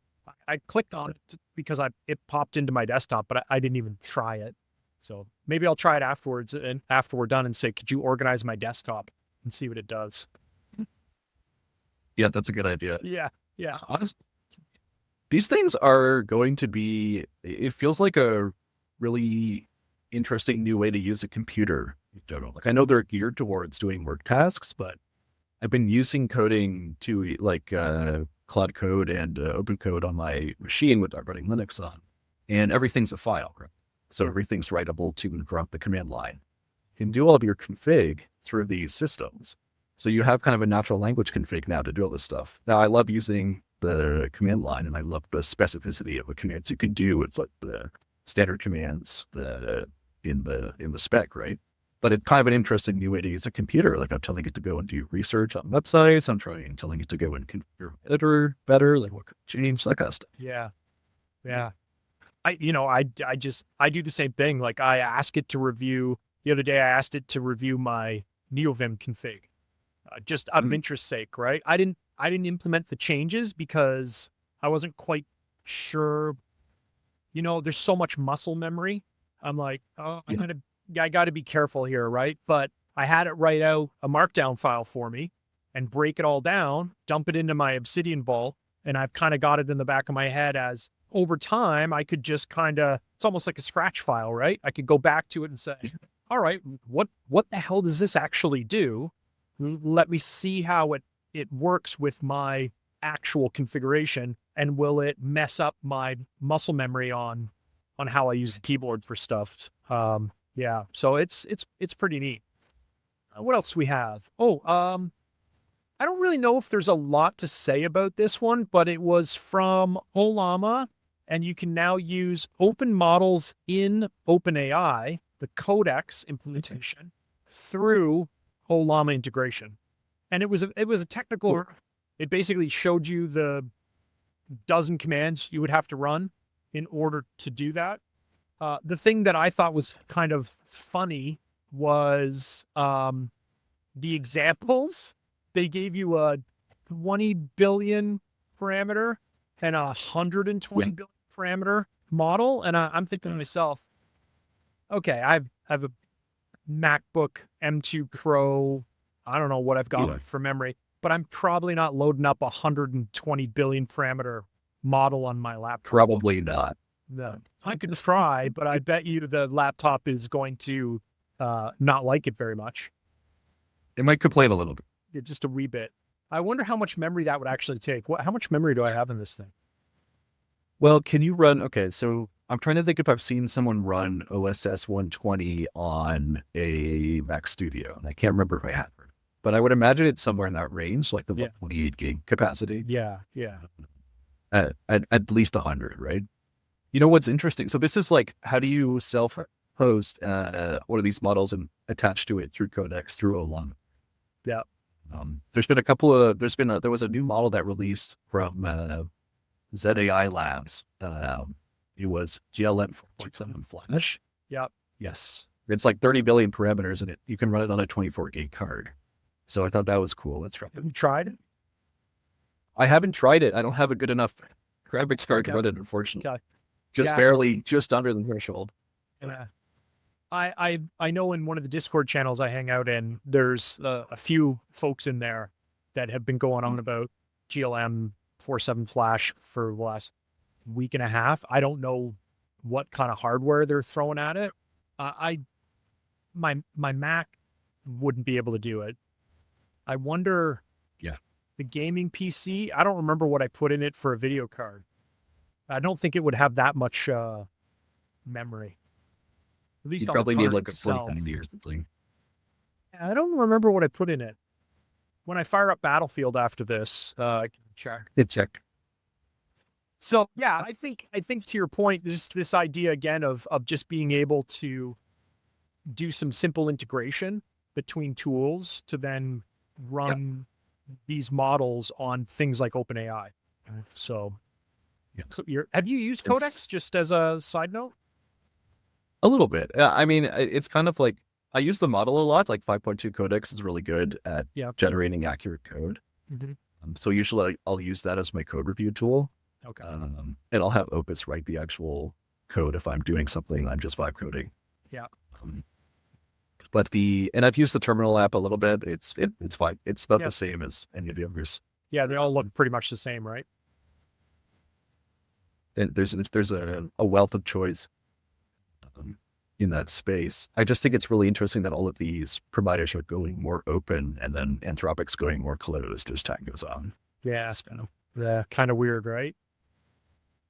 I clicked on it because it popped into my desktop, but I didn't even try it. So maybe I'll try it afterwards, and after we're done, and say, could you organize my desktop and see what it does? Yeah, that's a good idea. Yeah. Honestly, these things are going to be, it feels like a really interesting new way to use a computer in general. Like I know they're geared towards doing work tasks, but I've been using coding to like Cloud Code and Open Code on my machine with running Linux on, and everything's a file, right? So everything's writable to and from the command line. You can do all of your config through these systems. So you have kind of a natural language config now to do all this stuff. Now I love using the command line, and I love the specificity of the commands you can do with like the standard commands in the spec, right? But it's kind of an interesting new way to use a computer. Like I'm telling it to go and do research on websites. I'm telling it to go and configure editor better, like what could change, that kind of stuff. Yeah. I do the same thing. Like I ask it to review, the other day I asked it to review my NeoVim config, just out of interest's sake, right? I didn't implement the changes because I wasn't quite sure. There's so much muscle memory. I'm like, oh, I got to be careful here, right? But I had it write out a markdown file for me and break it all down, dump it into my Obsidian Vault, and I've kind of got it in the back of my head as over time, I could just it's almost like a scratch file, right? I could go back to it and say, all right, what the hell does this actually do? Let me see how it works with my actual configuration, and will it mess up my muscle memory on how I use the keyboard for stuff? Yeah, so it's pretty neat. What else do we have? I don't really know if there's a lot to say about this one, but it was from Olama, and you can now use open models in OpenAI, the Codex implementation, through Olama integration. And it was a technical. It basically showed you the dozen commands you would have to run in order to do that. The thing that I thought was kind of funny was the examples. They gave you a 20 billion parameter and a 120 billion parameter model. And I'm thinking to myself, okay, I have a MacBook M2 Pro. I don't know what I've got for memory, but I'm probably not loading up a 120 billion parameter model on my laptop. Probably not. No, I could try, but I bet you the laptop is going to not like it very much. It might complain a little bit. Just a wee bit. I wonder how much memory that would actually take. How much memory do I have in this thing? Well, can you run? Okay, so I'm trying to think if I've seen someone run OSS 120 on a Mac Studio, and I can't remember if I have. But I would imagine it's somewhere in that range, like the 128 gig capacity. Yeah. At least 100, right? You know what's interesting? So this is like, how do you self-host one of these models and attach to it through Codex, through Olama? Yeah. There's been a couple of, there was a new model that released from ZAI Labs. It was GLM 4.7 Flash. Yeah. Yes. It's like 30 billion parameters, and you can run it on a 24 gig card. So I thought that was cool. Let's try it. Have you tried it? I haven't tried it. I don't have a good enough graphics card to run it, unfortunately. Okay. Just barely, just under the threshold. Yeah. I know in one of the Discord channels I hang out in, there's a few folks in there that have been going on about GLM 4.7 Flash for the last week and a half. I don't know what kind of hardware they're throwing at it. My Mac wouldn't be able to do it. I wonder. Yeah. The gaming PC. I don't remember what I put in it for a video card. I don't think it would have that much memory. At least you probably need like a 4090 or something. I don't remember what I put in it. When I fire up Battlefield after this, I can check. Check. So yeah, I think to your point, this idea again of just being able to do some simple integration between tools to then run these models on things like OpenAI. So, have you used Codex just as a side note? A little bit. I mean, it's kind of like, I use the model a lot. Like 5.2 Codex is really good at generating accurate code. Mm-hmm. So usually I'll use that as my code review tool. Okay. And I'll have Opus write the actual code if I'm doing something I'm just vibe coding. Yeah. And I've used the terminal app a little bit. It's fine. It's about the same as any of the others. Yeah, they all look pretty much the same, right? And there's a wealth of choice in that space. I just think it's really interesting that all of these providers are going more open, and then Anthropic's going more closed as time goes on. Yeah, it's kind of weird, right?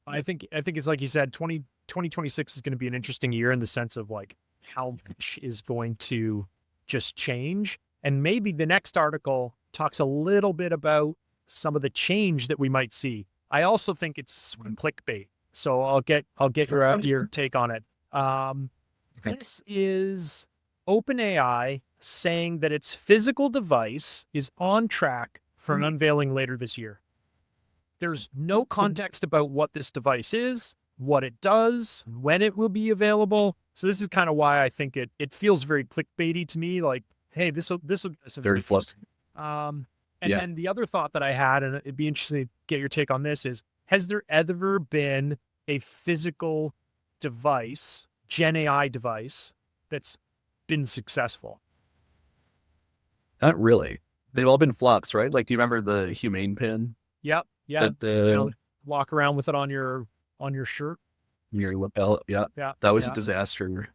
I think it's like you said, 2026 is going to be an interesting year in the sense of like how much is going to just change. And maybe the next article talks a little bit about some of the change that we might see. I also think it's clickbait. So I'll get your take on it. This is OpenAI saying that its physical device is on track for an unveiling later this year. There's no context about what this device is, what it does, when it will be available. So this is kind of why I think it feels very clickbaity to me. Like, hey, this will very fluffy. Then the other thought that I had, and it'd be interesting to get your take on this, is, has there ever been a physical device, GenAI device, that's been successful? Not really. They've all been flops, right? Like, do you remember the humane pin? Yep. Yeah. Walk around with it on your shirt. Your lapel. Yeah. Yeah. That was a disaster.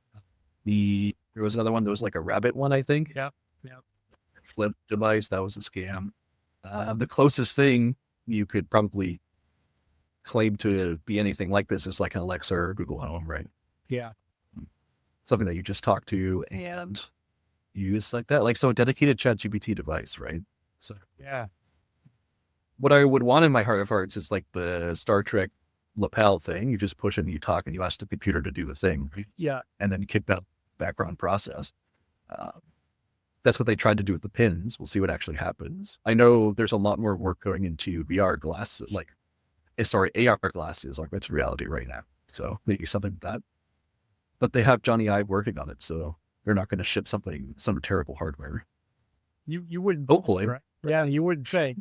There was another one that was like a rabbit one, I think. Yeah. Yeah. Flip device. That was a scam. The closest thing you could probably claim to be anything like this is like an Alexa or Google Home, right? Yeah. Something that you just talk to and use like that. Like, so a dedicated ChatGPT device, right? So yeah. What I would want in my heart of hearts is like the Star Trek lapel thing. You just push it and you talk and you ask the computer to do the thing. Right? Yeah. And then you kick that background process. That's what they tried to do with the pins. We'll see what actually happens. I know there's a lot more work going into VR glasses, AR glasses, augmented reality right now. So maybe something like that. But they have Johnny Ive working on it, so they're not going to ship some terrible hardware. You wouldn't. Hopefully. Right? Yeah, you wouldn't think.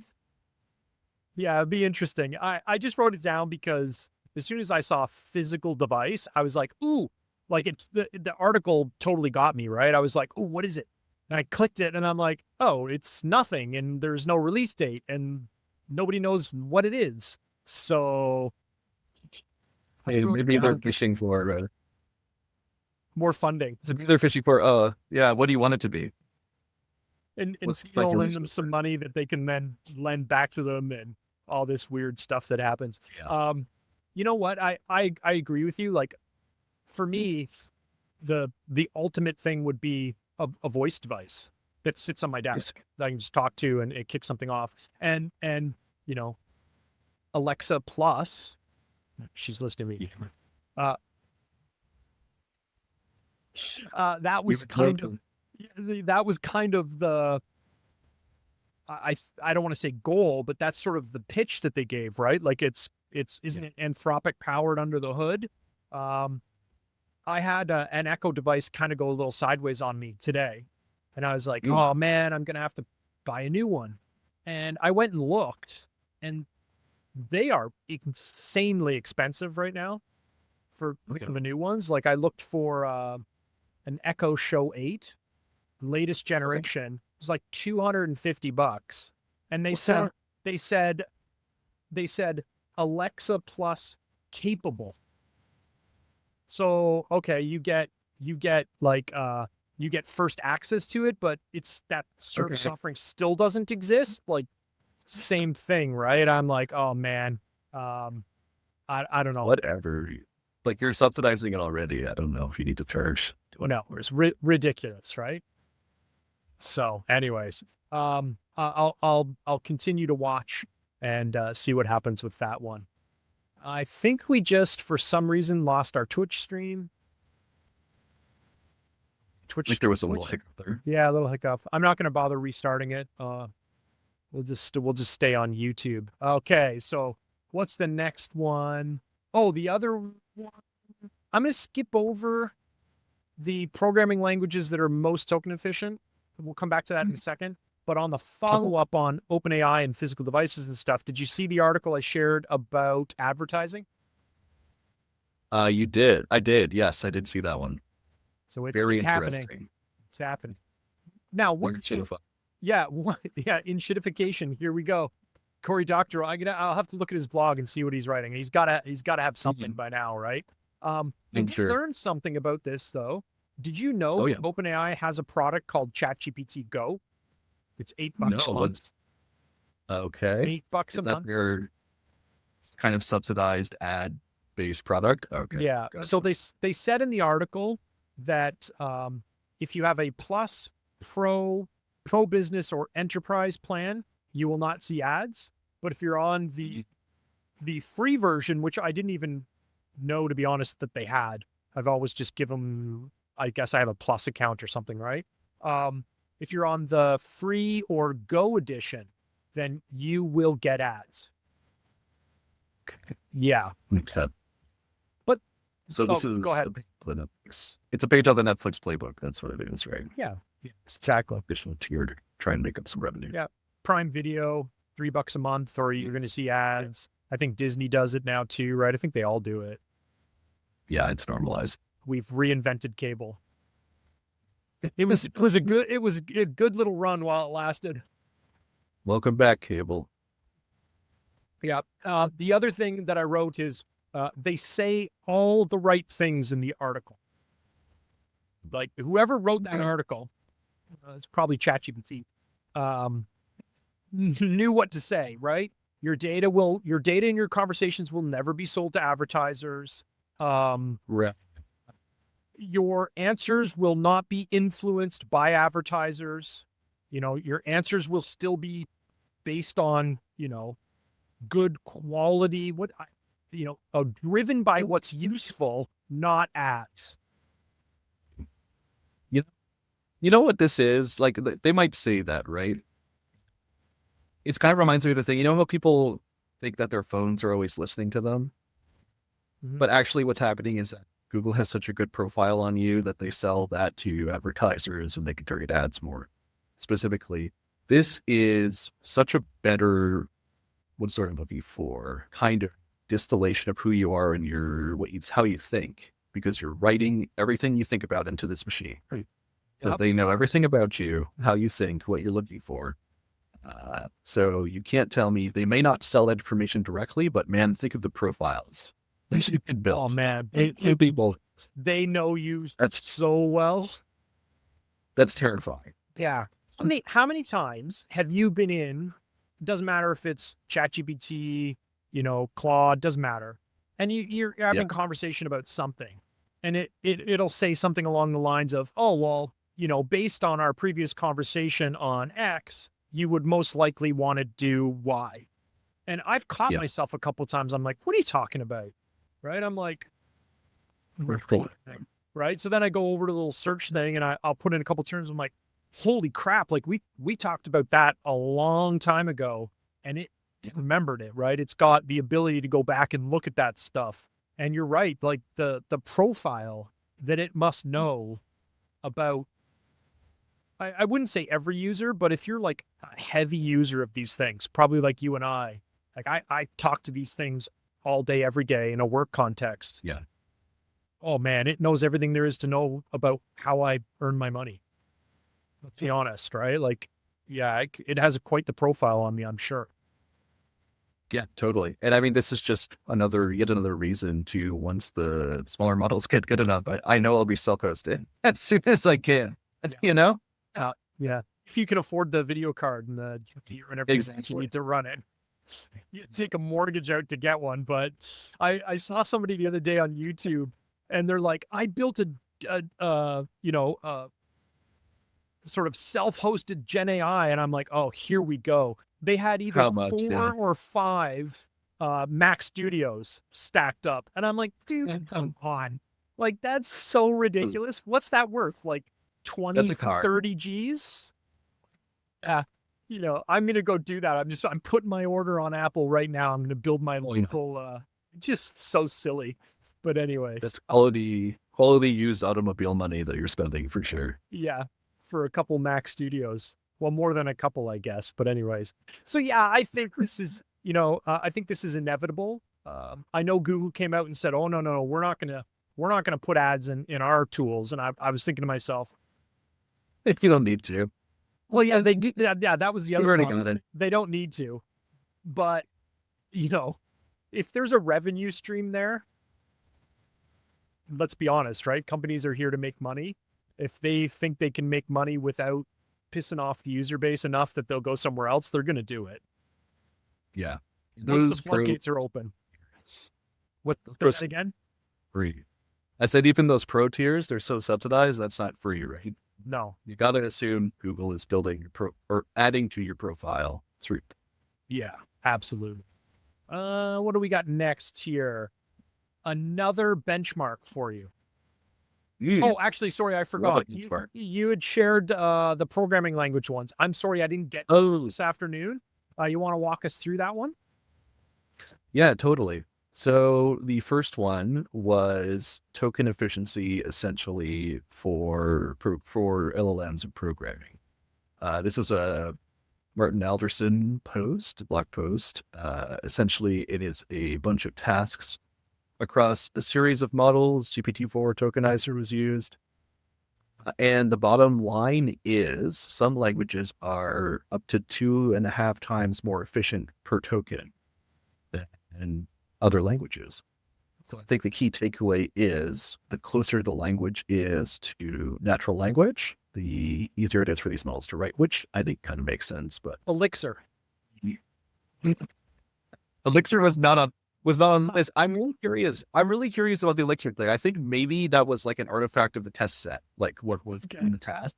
Yeah, it'd be interesting. I just wrote it down because as soon as I saw a physical device, I was like, ooh, like the article totally got me, right? I was like, ooh, what is it? And I clicked it and I'm like, oh, it's nothing. And there's no release date and nobody knows what it is. So maybe they're fishing for more funding. Maybe they're fishing for, what do you want it to be? And stealing them some money that they can then lend back to them and all this weird stuff that happens. Yeah. You know what? I agree with you. Like, for me, the ultimate thing would be a voice device that sits on my desk that I can just talk to and it kicks something off. And you know, Alexa Plus, she's listening to me. That was kind of the I don't want to say goal, but that's sort of the pitch that they gave, right? Like isn't it Anthropic powered under the hood? I had an Echo device kind of go a little sideways on me today, and I was like, oh man, I'm gonna have to buy a new one. And I went and looked, and they are insanely expensive right now for the new ones. Like, I looked for an Echo Show 8, latest generation. It was like $250, and they said Alexa Plus capable. So okay, you get first access to it, but it's that service offering still doesn't exist. Like, same thing, right? I'm like, oh man, I don't know. Whatever. Like, you're subsidizing it already. I don't know if you need to charge. No, it's ridiculous, right? So, anyways, I'll continue to watch and see what happens with that one. I think we just, for some reason, lost our Twitch stream. I think there was a little hiccup there. Yeah, a little hiccup. I'm not going to bother restarting it. We'll just stay on YouTube. Okay, so what's the next one? Oh, the other one. I'm going to skip over the programming languages that are most token efficient. We'll come back to that in a second. But on the follow-up on OpenAI and physical devices and stuff, did you see the article I shared about advertising? You did. I did. Yes, I did see that one. So it's interesting. Happening. It's happening. Now, in shitification, here we go. Cory Doctorow, I'll have to look at his blog and see what he's writing. He's got to have something by now, right? I did learn something about this though. Did you know OpenAI has a product called ChatGPT Go? It's $8 a month. Okay. $8 a month. Your kind of subsidized ad-based product. Okay. Yeah. Gotcha. So they said in the article that if you have a Plus, Pro Business, or Enterprise plan, you will not see ads. But if you're on the free version, which I didn't even know, to be honest, that they had, I've always just given. I guess I have a Plus account or something, right? If you're on the free or Go edition, then you will get ads. Yeah. Okay. But this is go ahead. It's a page on the Netflix playbook. That's what it is, right? Yeah. Exactly. Additional tier to try and make up some revenue. Yeah. Prime Video, $3 a month, or you're going to see ads. I think Disney does it now too, right? I think they all do it. Yeah, it's normalized. We've reinvented cable. It was a good little run while it lasted. Welcome back, cable. Yeah. The other thing that I wrote is they say all the right things in the article. Like whoever wrote that article, it's probably ChatGPT, knew what to say, right? Your data and your conversations will never be sold to advertisers. Right. Your answers will not be influenced by advertisers. Your answers will still be based on, good quality, driven by what's useful, not ads. You know what this is? Like, they might say that, right? It kind of reminds me of the thing, how people think that their phones are always listening to them? Mm-hmm. But actually what's happening is that Google has such a good profile on you that they sell that to advertisers and they can target ads more specifically. This is such a better, what sort of looking for, kind of distillation of who you are and how you think, because you're writing everything you think about into this machine. Right. So they know everything about you, how you think, what you're looking for. So you can't tell me, they may not sell that information directly, but man, think of the profiles they should have built. Oh man, people, they know you so well. That's terrifying. Yeah. How many times have you been in, doesn't matter if it's ChatGPT, Claude, doesn't matter. And you're having a conversation about something and it'll say something along the lines of, oh, well, based on our previous conversation on X, you would most likely want to do Y. And I've caught myself a couple of times. I'm like, what are you talking about? Right. I'm like, right. So then I go over to the little search thing and I'll put in a couple of terms. I'm like, holy crap. Like we talked about that a long time ago and it remembered it, right? It's got the ability to go back and look at that stuff. And you're right. Like the profile that it must know about, I wouldn't say every user, but if you're like a heavy user of these things, probably like you and I, like I talk to these things all day, every day in a work context. Yeah. Oh man, it knows everything there is to know about how I earn my money. Let's be honest, right? Like, yeah, it has quite the profile on me, I'm sure. Yeah, totally. And I mean, this is just yet another reason to, once the smaller models get good enough, I know I'll be self-hosted as soon as I can, Yeah. If you can afford the video card and the GPU and everything, you need to run it. You take a mortgage out to get one. But I saw somebody the other day on YouTube and they're like, I built a sort of self-hosted GenAI. And I'm like, oh, here we go. They had either 4 or 5 Mac Studios stacked up. And I'm like, dude, come on. Like, that's so ridiculous. What's that worth? Like 20, 30 G's? Yeah. I'm going to go do that. I'm putting my order on Apple right now. I'm going to build my local, just so silly. But anyways. That's quality used automobile money that you're spending for sure. Yeah. For a couple Mac Studios. Well, more than a couple, I guess. But anyways. So yeah, I think this is, I think this is inevitable. I know Google came out and said, oh, no, we're not going to put ads in our tools. And I was thinking to myself, you don't need to. Well, yeah, they do. Yeah, that was the other thing. They don't need to. But, if there's a revenue stream there, let's be honest, right? Companies are here to make money. If they think they can make money without pissing off the user base enough that they'll go somewhere else, they're going to do it. Yeah. Once the floodgates are open. What that again? Free. I said even those pro tiers, they're so subsidized, that's not free, right? No. You got to assume Google is building or adding to your profile. It's free. Yeah, absolutely. What do we got next here? Another benchmark for you. Oh, actually, sorry, I forgot. You had shared the programming language ones. I'm sorry, I didn't get this afternoon. You want to walk us through that one? Yeah, totally. So the first one was token efficiency, essentially for LLMs and programming. This was Martin Alderson blog post. Essentially, it is a bunch of tasks across a series of models. GPT-4 tokenizer was used. And the bottom line is some languages are up to 2.5 times more efficient per token than other languages. So I think the key takeaway is the closer the language is to natural language, the easier it is for these models to write, which I think kind of makes sense. But Elixir. Elixir was not on this. I'm really curious about the Elixir thing. I think maybe that was like an artifact of the test set, like what was in the task.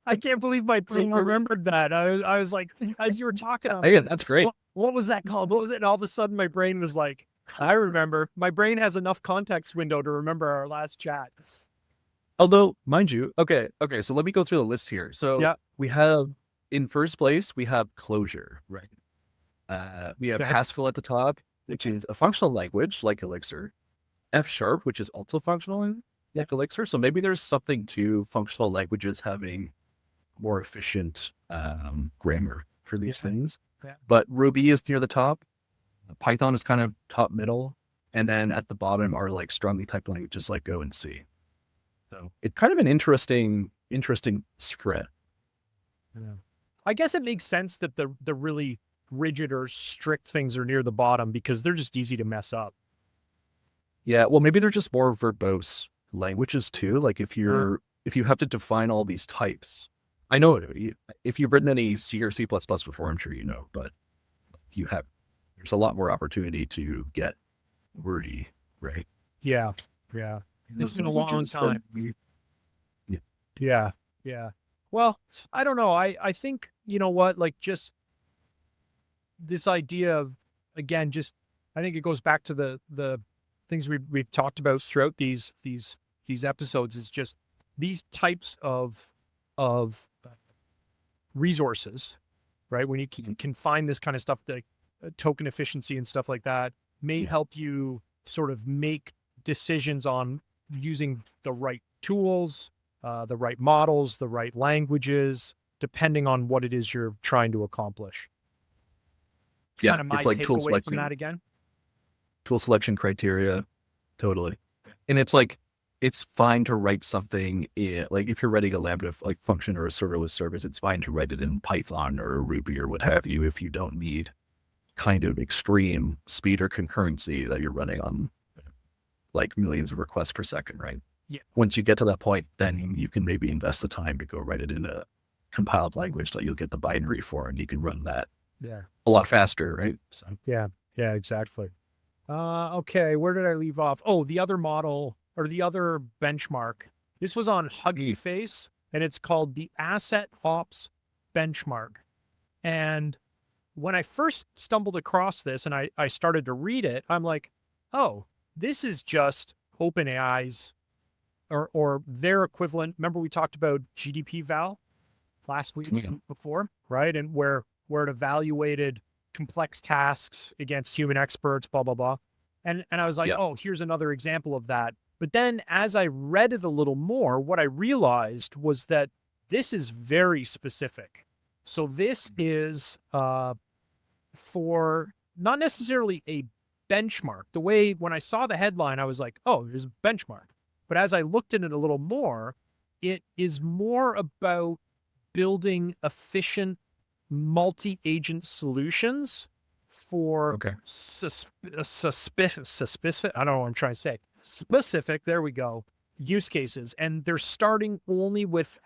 I can't believe my brain remembered that. I was like, as you were talking, Again, that's great. What was that called? What was it? And all of a sudden my brain was like, I remember. My brain has enough context window to remember our last chat. Although, mind you, okay, so let me go through the list here. So we have, in first place, we have Clojure, right? We have Haskell at the top, which is a functional language like Elixir. F#, which is also functional like Elixir. So maybe there's something to functional languages having more efficient grammar for these things. Yeah. But Ruby is near the top. Python is kind of top middle. And then at the bottom are like strongly typed languages like Go and C. So it's kind of an interesting spread. Yeah. I guess it makes sense that the really rigid or strict things are near the bottom because they're just easy to mess up. Yeah, well, maybe they're just more verbose languages too. Like if you have to define all these types, I know if you've written any C or C++ before, I'm sure you know, but there's a lot more opportunity to get wordy, right? Yeah. It's been a long time. Yeah. Well, I don't know. I think, you know what, like just this idea of, again, just, I think it goes back to the things we've talked about throughout these episodes is just these types of resources, right? When you can find this kind of stuff, like token efficiency and stuff like that may help you sort of make decisions on using the right tools, the right models, the right languages, depending on what it is you're trying to accomplish. Yeah, kind of my it's like tool takeaway selection. from that again. Tool selection criteria, totally. And it's like, it's fine to write something like if you're writing a Lambda like function or a serverless service, it's fine to write it in Python or Ruby or what have you if you don't need kind of extreme speed or concurrency that you're running on like millions of requests per second, right? Yeah. Once you get to that point, then you can maybe invest the time to go write it in a compiled language that you'll get the binary for, and you can run that a lot faster, right? So yeah, exactly. Okay, where did I leave off? Oh, the other model or the other benchmark. This was on Hugging Face, and it's called the Asset Ops Benchmark. And when I first stumbled across this and I started to read it, I'm like, oh, this is just OpenAI's or their equivalent. Remember we talked about GDP Val last week before, right? And where it evaluated complex tasks against human experts, blah, blah, blah. And I was like, oh, here's another example of that. But then as I read it a little more, what I realized was that this is very specific. So this is for not necessarily a benchmark. The way when I saw the headline, I was like, oh, there's a benchmark. But as I looked at it a little more, it is more about building efficient multi-agent solutions for specific, I don't know what I'm trying to say. Specific, there we go, use cases. And they're starting only with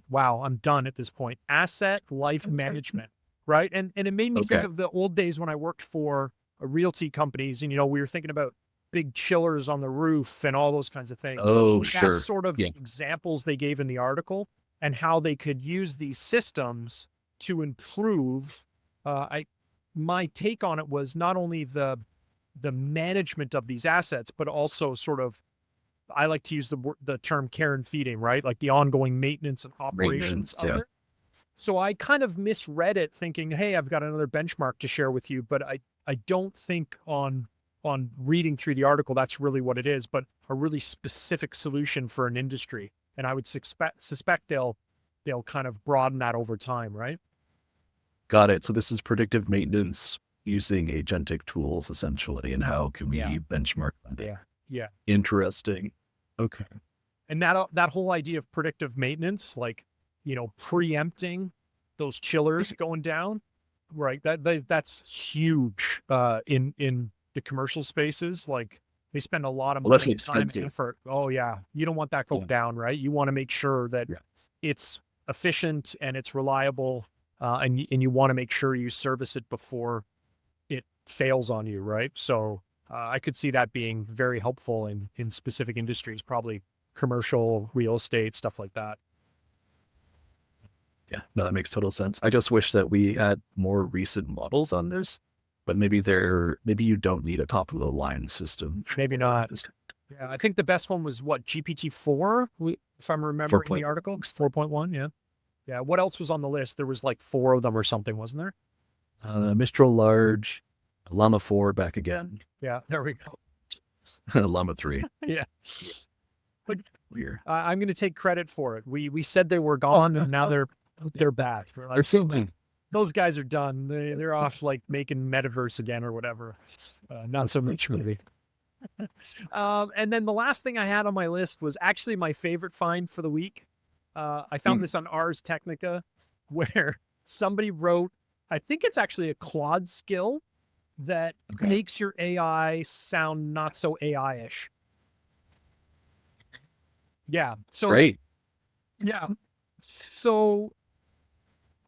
wow, I'm done at this point. Asset life management, right? And it made me think of the old days when I worked for realty companies and, we were thinking about big chillers on the roof and all those kinds of things. Oh, sure. That's sort of examples they gave in the article and how they could use these systems to improve. My take on it was not only the management of these assets, but also sort of, I like to use the term care and feeding, right? Like the ongoing maintenance and operations of it. So I kind of misread it thinking, hey, I've got another benchmark to share with you, but I don't think on reading through the article, that's really what it is, but a really specific solution for an industry. And I would suspect they'll kind of broaden that over time, right? Got it. So this is predictive maintenance using agentic tools essentially, and how can we benchmark that? Yeah. Yeah. Interesting. Okay. And that whole idea of predictive maintenance, like, preempting those chillers going down, right? That's huge in the commercial spaces. Like, they spend a lot of money, time, and effort. Oh yeah, you don't want that go down, right? You want to make sure that it's efficient and it's reliable, and you want to make sure you service it before it fails on you, right? So I could see that being very helpful in specific industries, probably commercial, real estate, stuff like that. Yeah, no, that makes total sense. I just wish that we had more recent models on this, but maybe you don't need a top of the line system. Maybe not. Yeah, I think the best one was what, GPT-4, if I'm remembering the article. 4.1, yeah. Yeah, what else was on the list? There was like 4 of them or something, wasn't there? Mistral Large, Llama 4 back again. Yeah, there we go. Llama 3. Yeah. But weird. I'm going to take credit for it. We said they were gone, and now they're back. Like, those guys are done. They're off like making metaverse again or whatever. Not so much maybe. And then the last thing I had on my list was actually my favorite find for the week. I found this on Ars Technica, where somebody wrote, I think it's actually a Claude skill that makes your AI sound not so AI-ish. Yeah. So great. Yeah. So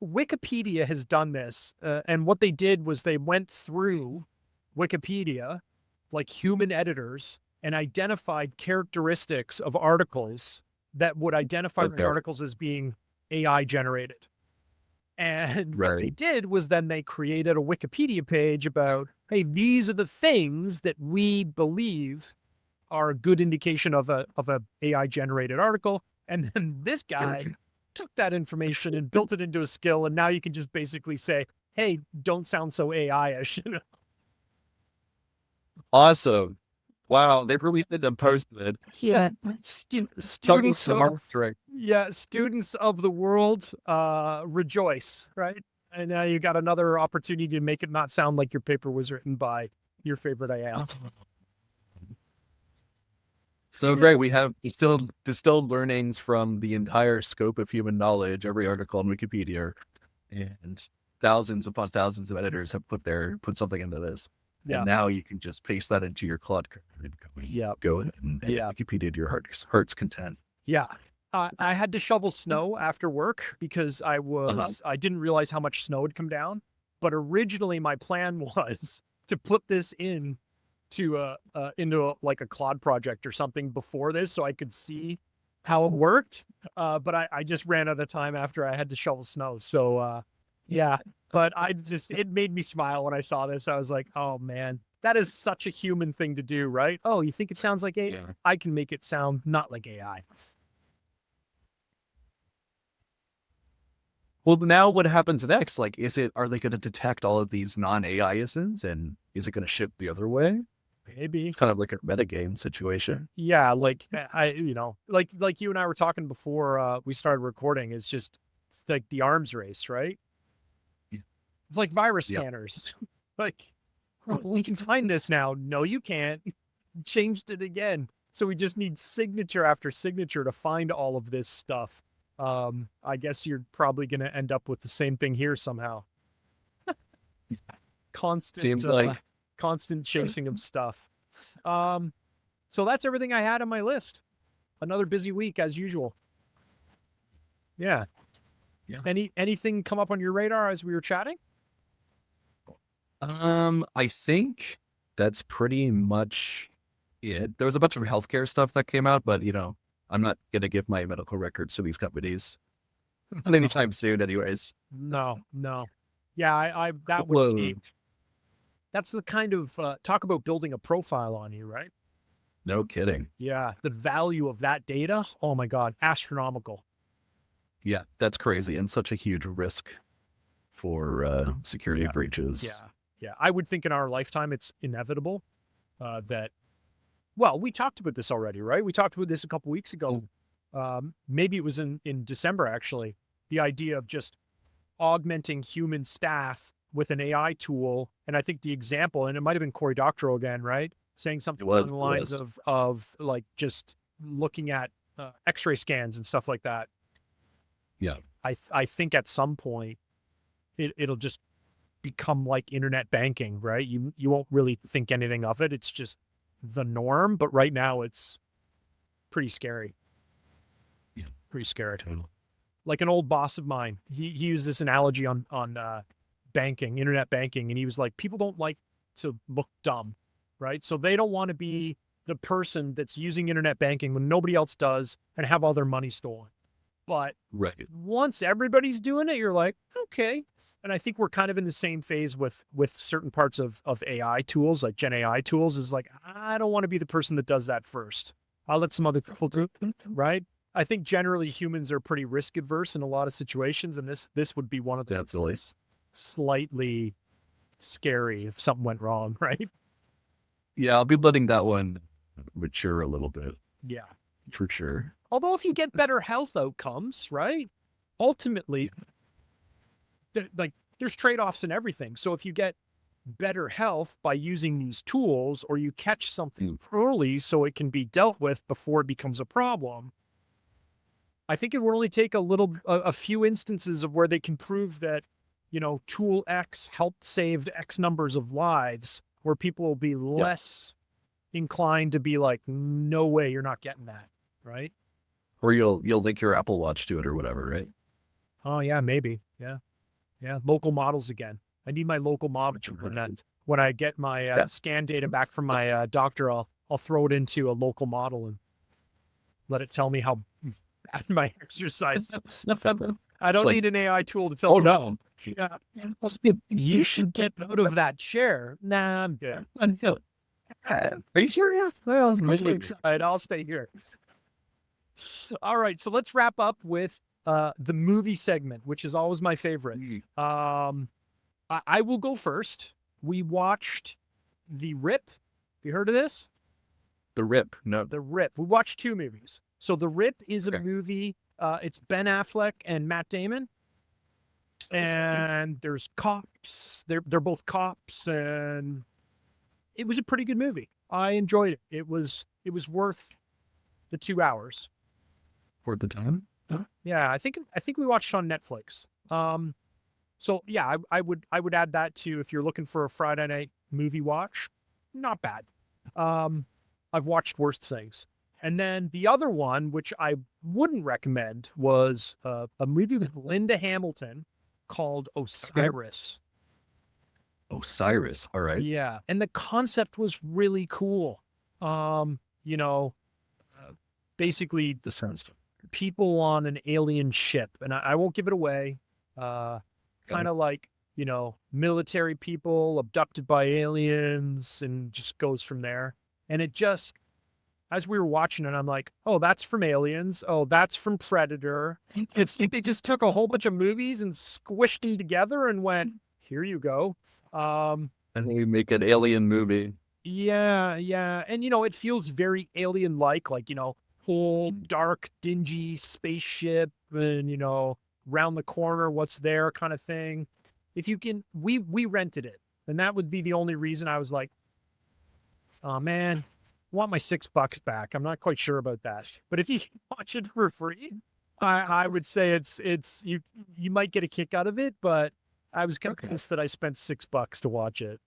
Wikipedia has done this, and what they did was they went through Wikipedia, like human editors, and identified characteristics of articles that would identify the articles as being AI generated. And what they did was then they created a Wikipedia page about, hey, these are the things that we believe are a good indication of a AI generated article. And then this guy took that information and built it into a skill. And now you can just basically say, hey, don't sound so AI-ish. Awesome. Wow. They really did them posted. Yeah. Students of the world, rejoice, right? And now you got another opportunity to make it not sound like your paper was written by your favorite IAM. So great. We have distilled learnings from the entire scope of human knowledge, every article on Wikipedia, and thousands upon thousands of editors have put something into this. Yeah. And now you can just paste that into your Claude code and go and Wikipedia to your heart's content. Yeah. I had to shovel snow after work because I didn't realize how much snow had come down. But originally my plan was to put this into like a Claude project or something before this, so I could see how it worked. But I just ran out of time after I had to shovel snow. So yeah, but it made me smile when I saw this. I was like, oh man, that is such a human thing to do, right? Oh, you think it sounds like AI? Yeah. I can make it sound not like AI. Well, now what happens next? Like, are they going to detect all of these non-AI isms, and is it going to shift the other way? Maybe. Kind of like a metagame situation. Yeah, like like you and I were talking before we started recording. It's like the arms race, right? Yeah. It's like virus scanners. Like, we can find this now. No, you can't. Changed it again. So we just need signature after signature to find all of this stuff. I guess you're probably going to end up with the same thing here somehow. Constant chasing of stuff. So that's everything I had on my list. Another busy week as usual. Yeah. Anything come up on your radar as we were chatting? I think that's pretty much it. There was a bunch of healthcare stuff that came out, but I'm not going to give my medical records to these companies not anytime soon anyways. No. Yeah, that would be, that's the kind of, talk about building a profile on you, right? No kidding. Yeah, the value of that data, oh my God, astronomical. Yeah, that's crazy, and such a huge risk for security breaches. Yeah. I would think in our lifetime it's inevitable that, well, we talked about this already, right? We talked about this a couple weeks ago. Maybe it was in December, actually. The idea of just augmenting human staff with an AI tool. And I think the example, and it might have been Cory Doctorow again, right? Saying something along the lines of like just looking at X-ray scans and stuff like that. Yeah. I think at some point it'll just become like internet banking, right? You won't really think anything of it. It's just the norm. But right now it's pretty scary. Yeah. Pretty scary. Totally. Like an old boss of mine, he used this analogy on banking, internet banking, and he was like, people don't like to look dumb, right? So they don't want to be the person that's using internet banking when nobody else does and have all their money stolen. But once everybody's doing it, you're like, okay. And I think we're kind of in the same phase with certain parts of AI tools, like GenAI tools, is like, I don't want to be the person that does that first. I'll let some other people do it, right? I think generally humans are pretty risk adverse in a lot of situations, and this would be one of them. Definitely. Slightly scary if something went wrong, right? Yeah, I'll be letting that one mature a little bit. Yeah. For sure. Although if you get better health outcomes, right? Ultimately, there's trade-offs in everything. So if you get better health by using these tools, or you catch something early so it can be dealt with before it becomes a problem, I think it will only take a few instances of where they can prove that, tool X helped save X numbers of lives, where people will be less inclined to be like, no way, you're not getting that, right? Or you'll link your Apple Watch to it or whatever, right? Oh yeah, maybe. Yeah. Local models again. I need my local model. When I get my scan data back from my doctor, I'll throw it into a local model and let it tell me how bad my exercise. I don't need an AI tool to tell me. Oh no. Yeah. You should get out of that chair. Nah, I'm good. Are you serious? Well, I'll stay here. All right, so let's wrap up with the movie segment, which is always my favorite. I will go first. We watched The Rip. Have you heard of this? The Rip, no. The Rip. We watched two movies. So The Rip is a movie. It's Ben Affleck and Matt Damon. And there's cops. They're both cops, and it was a pretty good movie. I enjoyed it. It was worth the 2 hours. For the time? Yeah, I think we watched it on Netflix. So yeah, I would add that to, if you're looking for a Friday night movie watch, not bad. I've watched worse things. And then the other one, which I wouldn't recommend, was a movie with Linda Hamilton called Osiris. Osiris, all right. Yeah, and the concept was really cool. Basically This sounds fun. People on an alien ship, and I won't give it away. Kind of like, military people abducted by aliens, and just goes from there. And it just, as we were watching it, I'm like, oh, that's from Aliens. Oh, that's from Predator. It's like they just took a whole bunch of movies and squished them together and went, here you go. And then we make an alien movie. Yeah. And, it feels very alien-like, whole dark, dingy spaceship and, round the corner, what's there kind of thing. If you can, we rented it. And that would be the only reason I was like, oh man, I want my $6 back. I'm not quite sure about that. But if you can watch it for free, I would say it's you might get a kick out of it, but I was convinced that I spent $6 to watch it.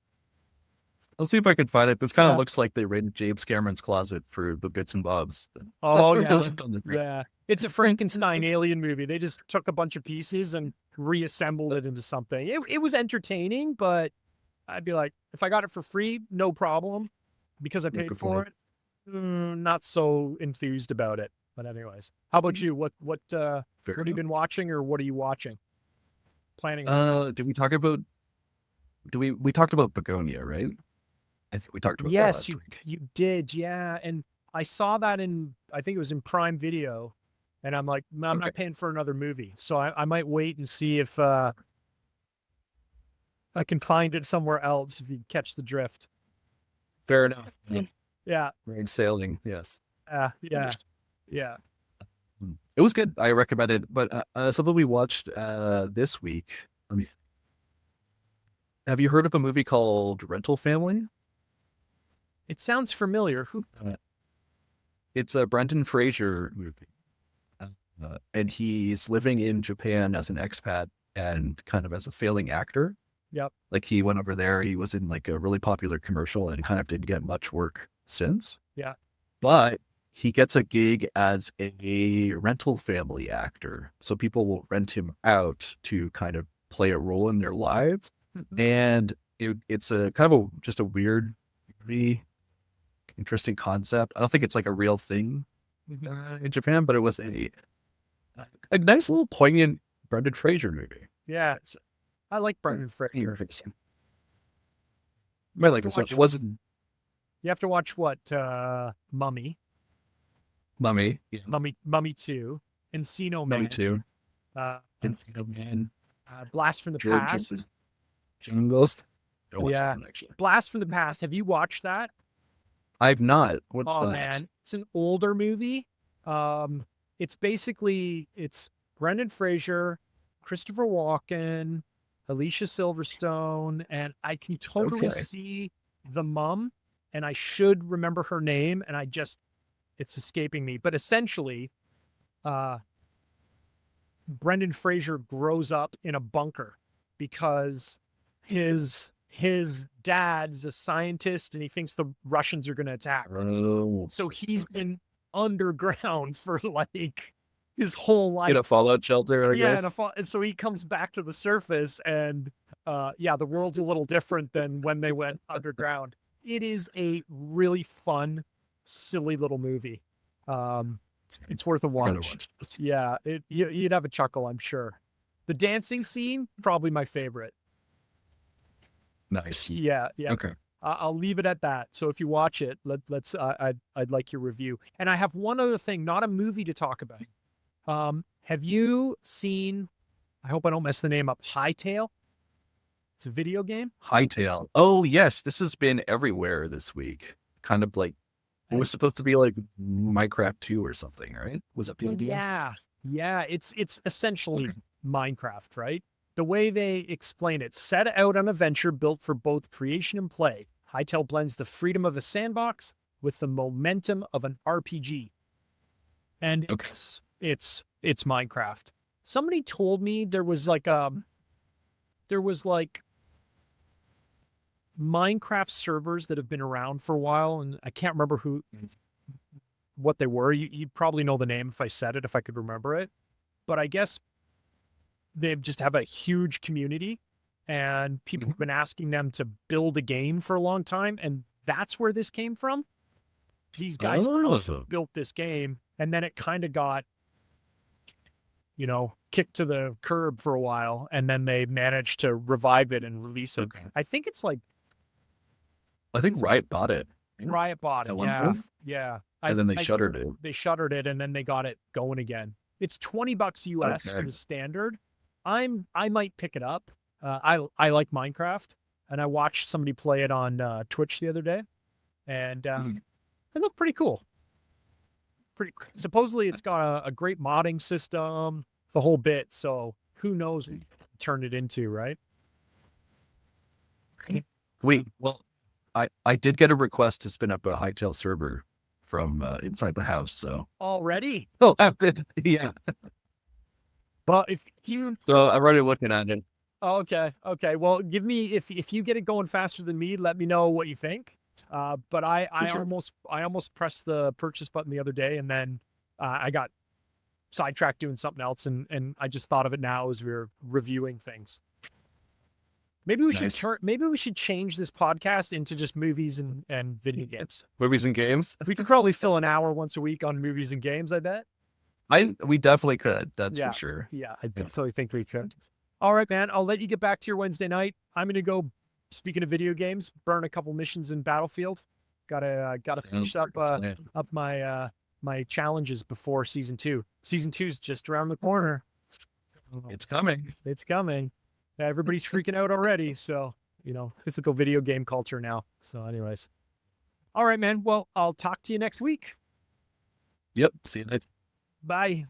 I'll see if I can find it. This kind of looks like they raided James Cameron's closet for the bits and bobs. Oh, yeah. It's a Frankenstein alien movie. They just took a bunch of pieces and reassembled it into something. It was entertaining, but I'd be like, if I got it for free, no problem, because I paid for it. Not so enthused about it. But anyways, how about you? What have you been watching, or what are you watching? Planning on? Did we talk about? We talked about Begonia, right? I think we talked about that. Yes, you did, yeah. And I saw that I think it was in Prime Video, and I'm like, I'm not paying for another movie, so I might wait and see if I can find it somewhere else, if you catch the drift. Fair enough. Yeah. Rain sailing, yes. Yeah. It It was good. I recommend it. But something we watched this week. Have you heard of a movie called Rental Family? It sounds familiar. Who? It's a Brendan Fraser movie. And he's living in Japan as an expat and kind of as a failing actor. Yep. Like he went over there, he was in like a really popular commercial and kind of didn't get much work since. Yeah. But he gets a gig as a rental family actor. So people will rent him out to kind of play a role in their lives. And it's a kind of just a weird, very interesting concept. I don't think it's like a real thing in Japan, but it was a nice little poignant Brendan Fraser movie. Yeah. I like Brendan Fraser. Might like this one. It wasn't. You have to watch what? Mummy. Mummy. Yeah. Mummy 2. Encino Man. Mummy 2. Encino Man. Blast from the Past. Jungle. Yeah. Blast from the Past. Have you watched that? I've not. What's that? Man. It's an older movie. It's basically, it's Brendan Fraser, Christopher Walken, Alicia Silverstone, and I can totally see the mum, and I should remember her name, and it's escaping me. But essentially, Brendan Fraser grows up in a bunker because his dad's a scientist, and he thinks the Russians are going to attack. Oh. So he's been underground for like his whole life. In a fallout shelter, I guess. And so he comes back to the surface, and the world's a little different than when they went underground. It is a really fun, silly little movie. It's worth a watch. Yeah, you'd have a chuckle, I'm sure. The dancing scene, probably my favorite. Nice. Yeah. Okay. I'll leave it at that. So if you watch it, let's. I'd like your review. And I have one other thing, not a movie to talk about. Have you seen? I hope I don't mess the name up. Hightail. It's a video game. Hightail. Oh yes, this has been everywhere this week. Kind of like it was supposed to be like Minecraft 2 or something, right? Was that the idea? Yeah. It's essentially Minecraft, right? The way they explain it, set out on a venture built for both creation and play. Hightail blends the freedom of a sandbox with the momentum of an RPG. And it's Minecraft. Somebody told me there was like Minecraft servers that have been around for a while, and I can't remember what they were. You'd probably know the name if I said it, if I could remember it. But I guess they just have a huge community, and people have been asking them to build a game for a long time, and that's where this came from. These guys built this game, and then it kind of got, kicked to the curb for a while, and then they managed to revive it and release it. Okay. I think Riot bought it. Riot bought it, yeah. And then they shuttered it. They shuttered it, and then they got it going again. It's $20 US for the standard. I might pick it up. I like Minecraft, and I watched somebody play it on Twitch the other day, and it looked pretty cool. Supposedly it's got a great modding system, the whole bit. So who knows what you turn it into, right? Well, I did get a request to spin up a Hightail server from inside the house. So already? Oh, yeah. But if you, so I'm already looking at it. Okay. Well, give me if you get it going faster than me, let me know what you think. But I almost pressed the purchase button the other day, and then I got sidetracked doing something else, and I just thought of it now as we were reviewing things. Maybe we should change this podcast into just movies and video games. Movies and games. We could probably fill an hour once a week on movies and games, I bet. We definitely could. That's for sure. Yeah, I definitely think we could. All right, man. I'll let you get back to your Wednesday night. I'm gonna go. Speaking of video games, burn a couple missions in Battlefield. Gotta finish up my challenges before season 2. Season 2 is just around the corner. It's coming. Everybody's freaking out already. So typical video game culture now. So, anyways, all right, man. Well, I'll talk to you next week. Yep. See you next. Bye.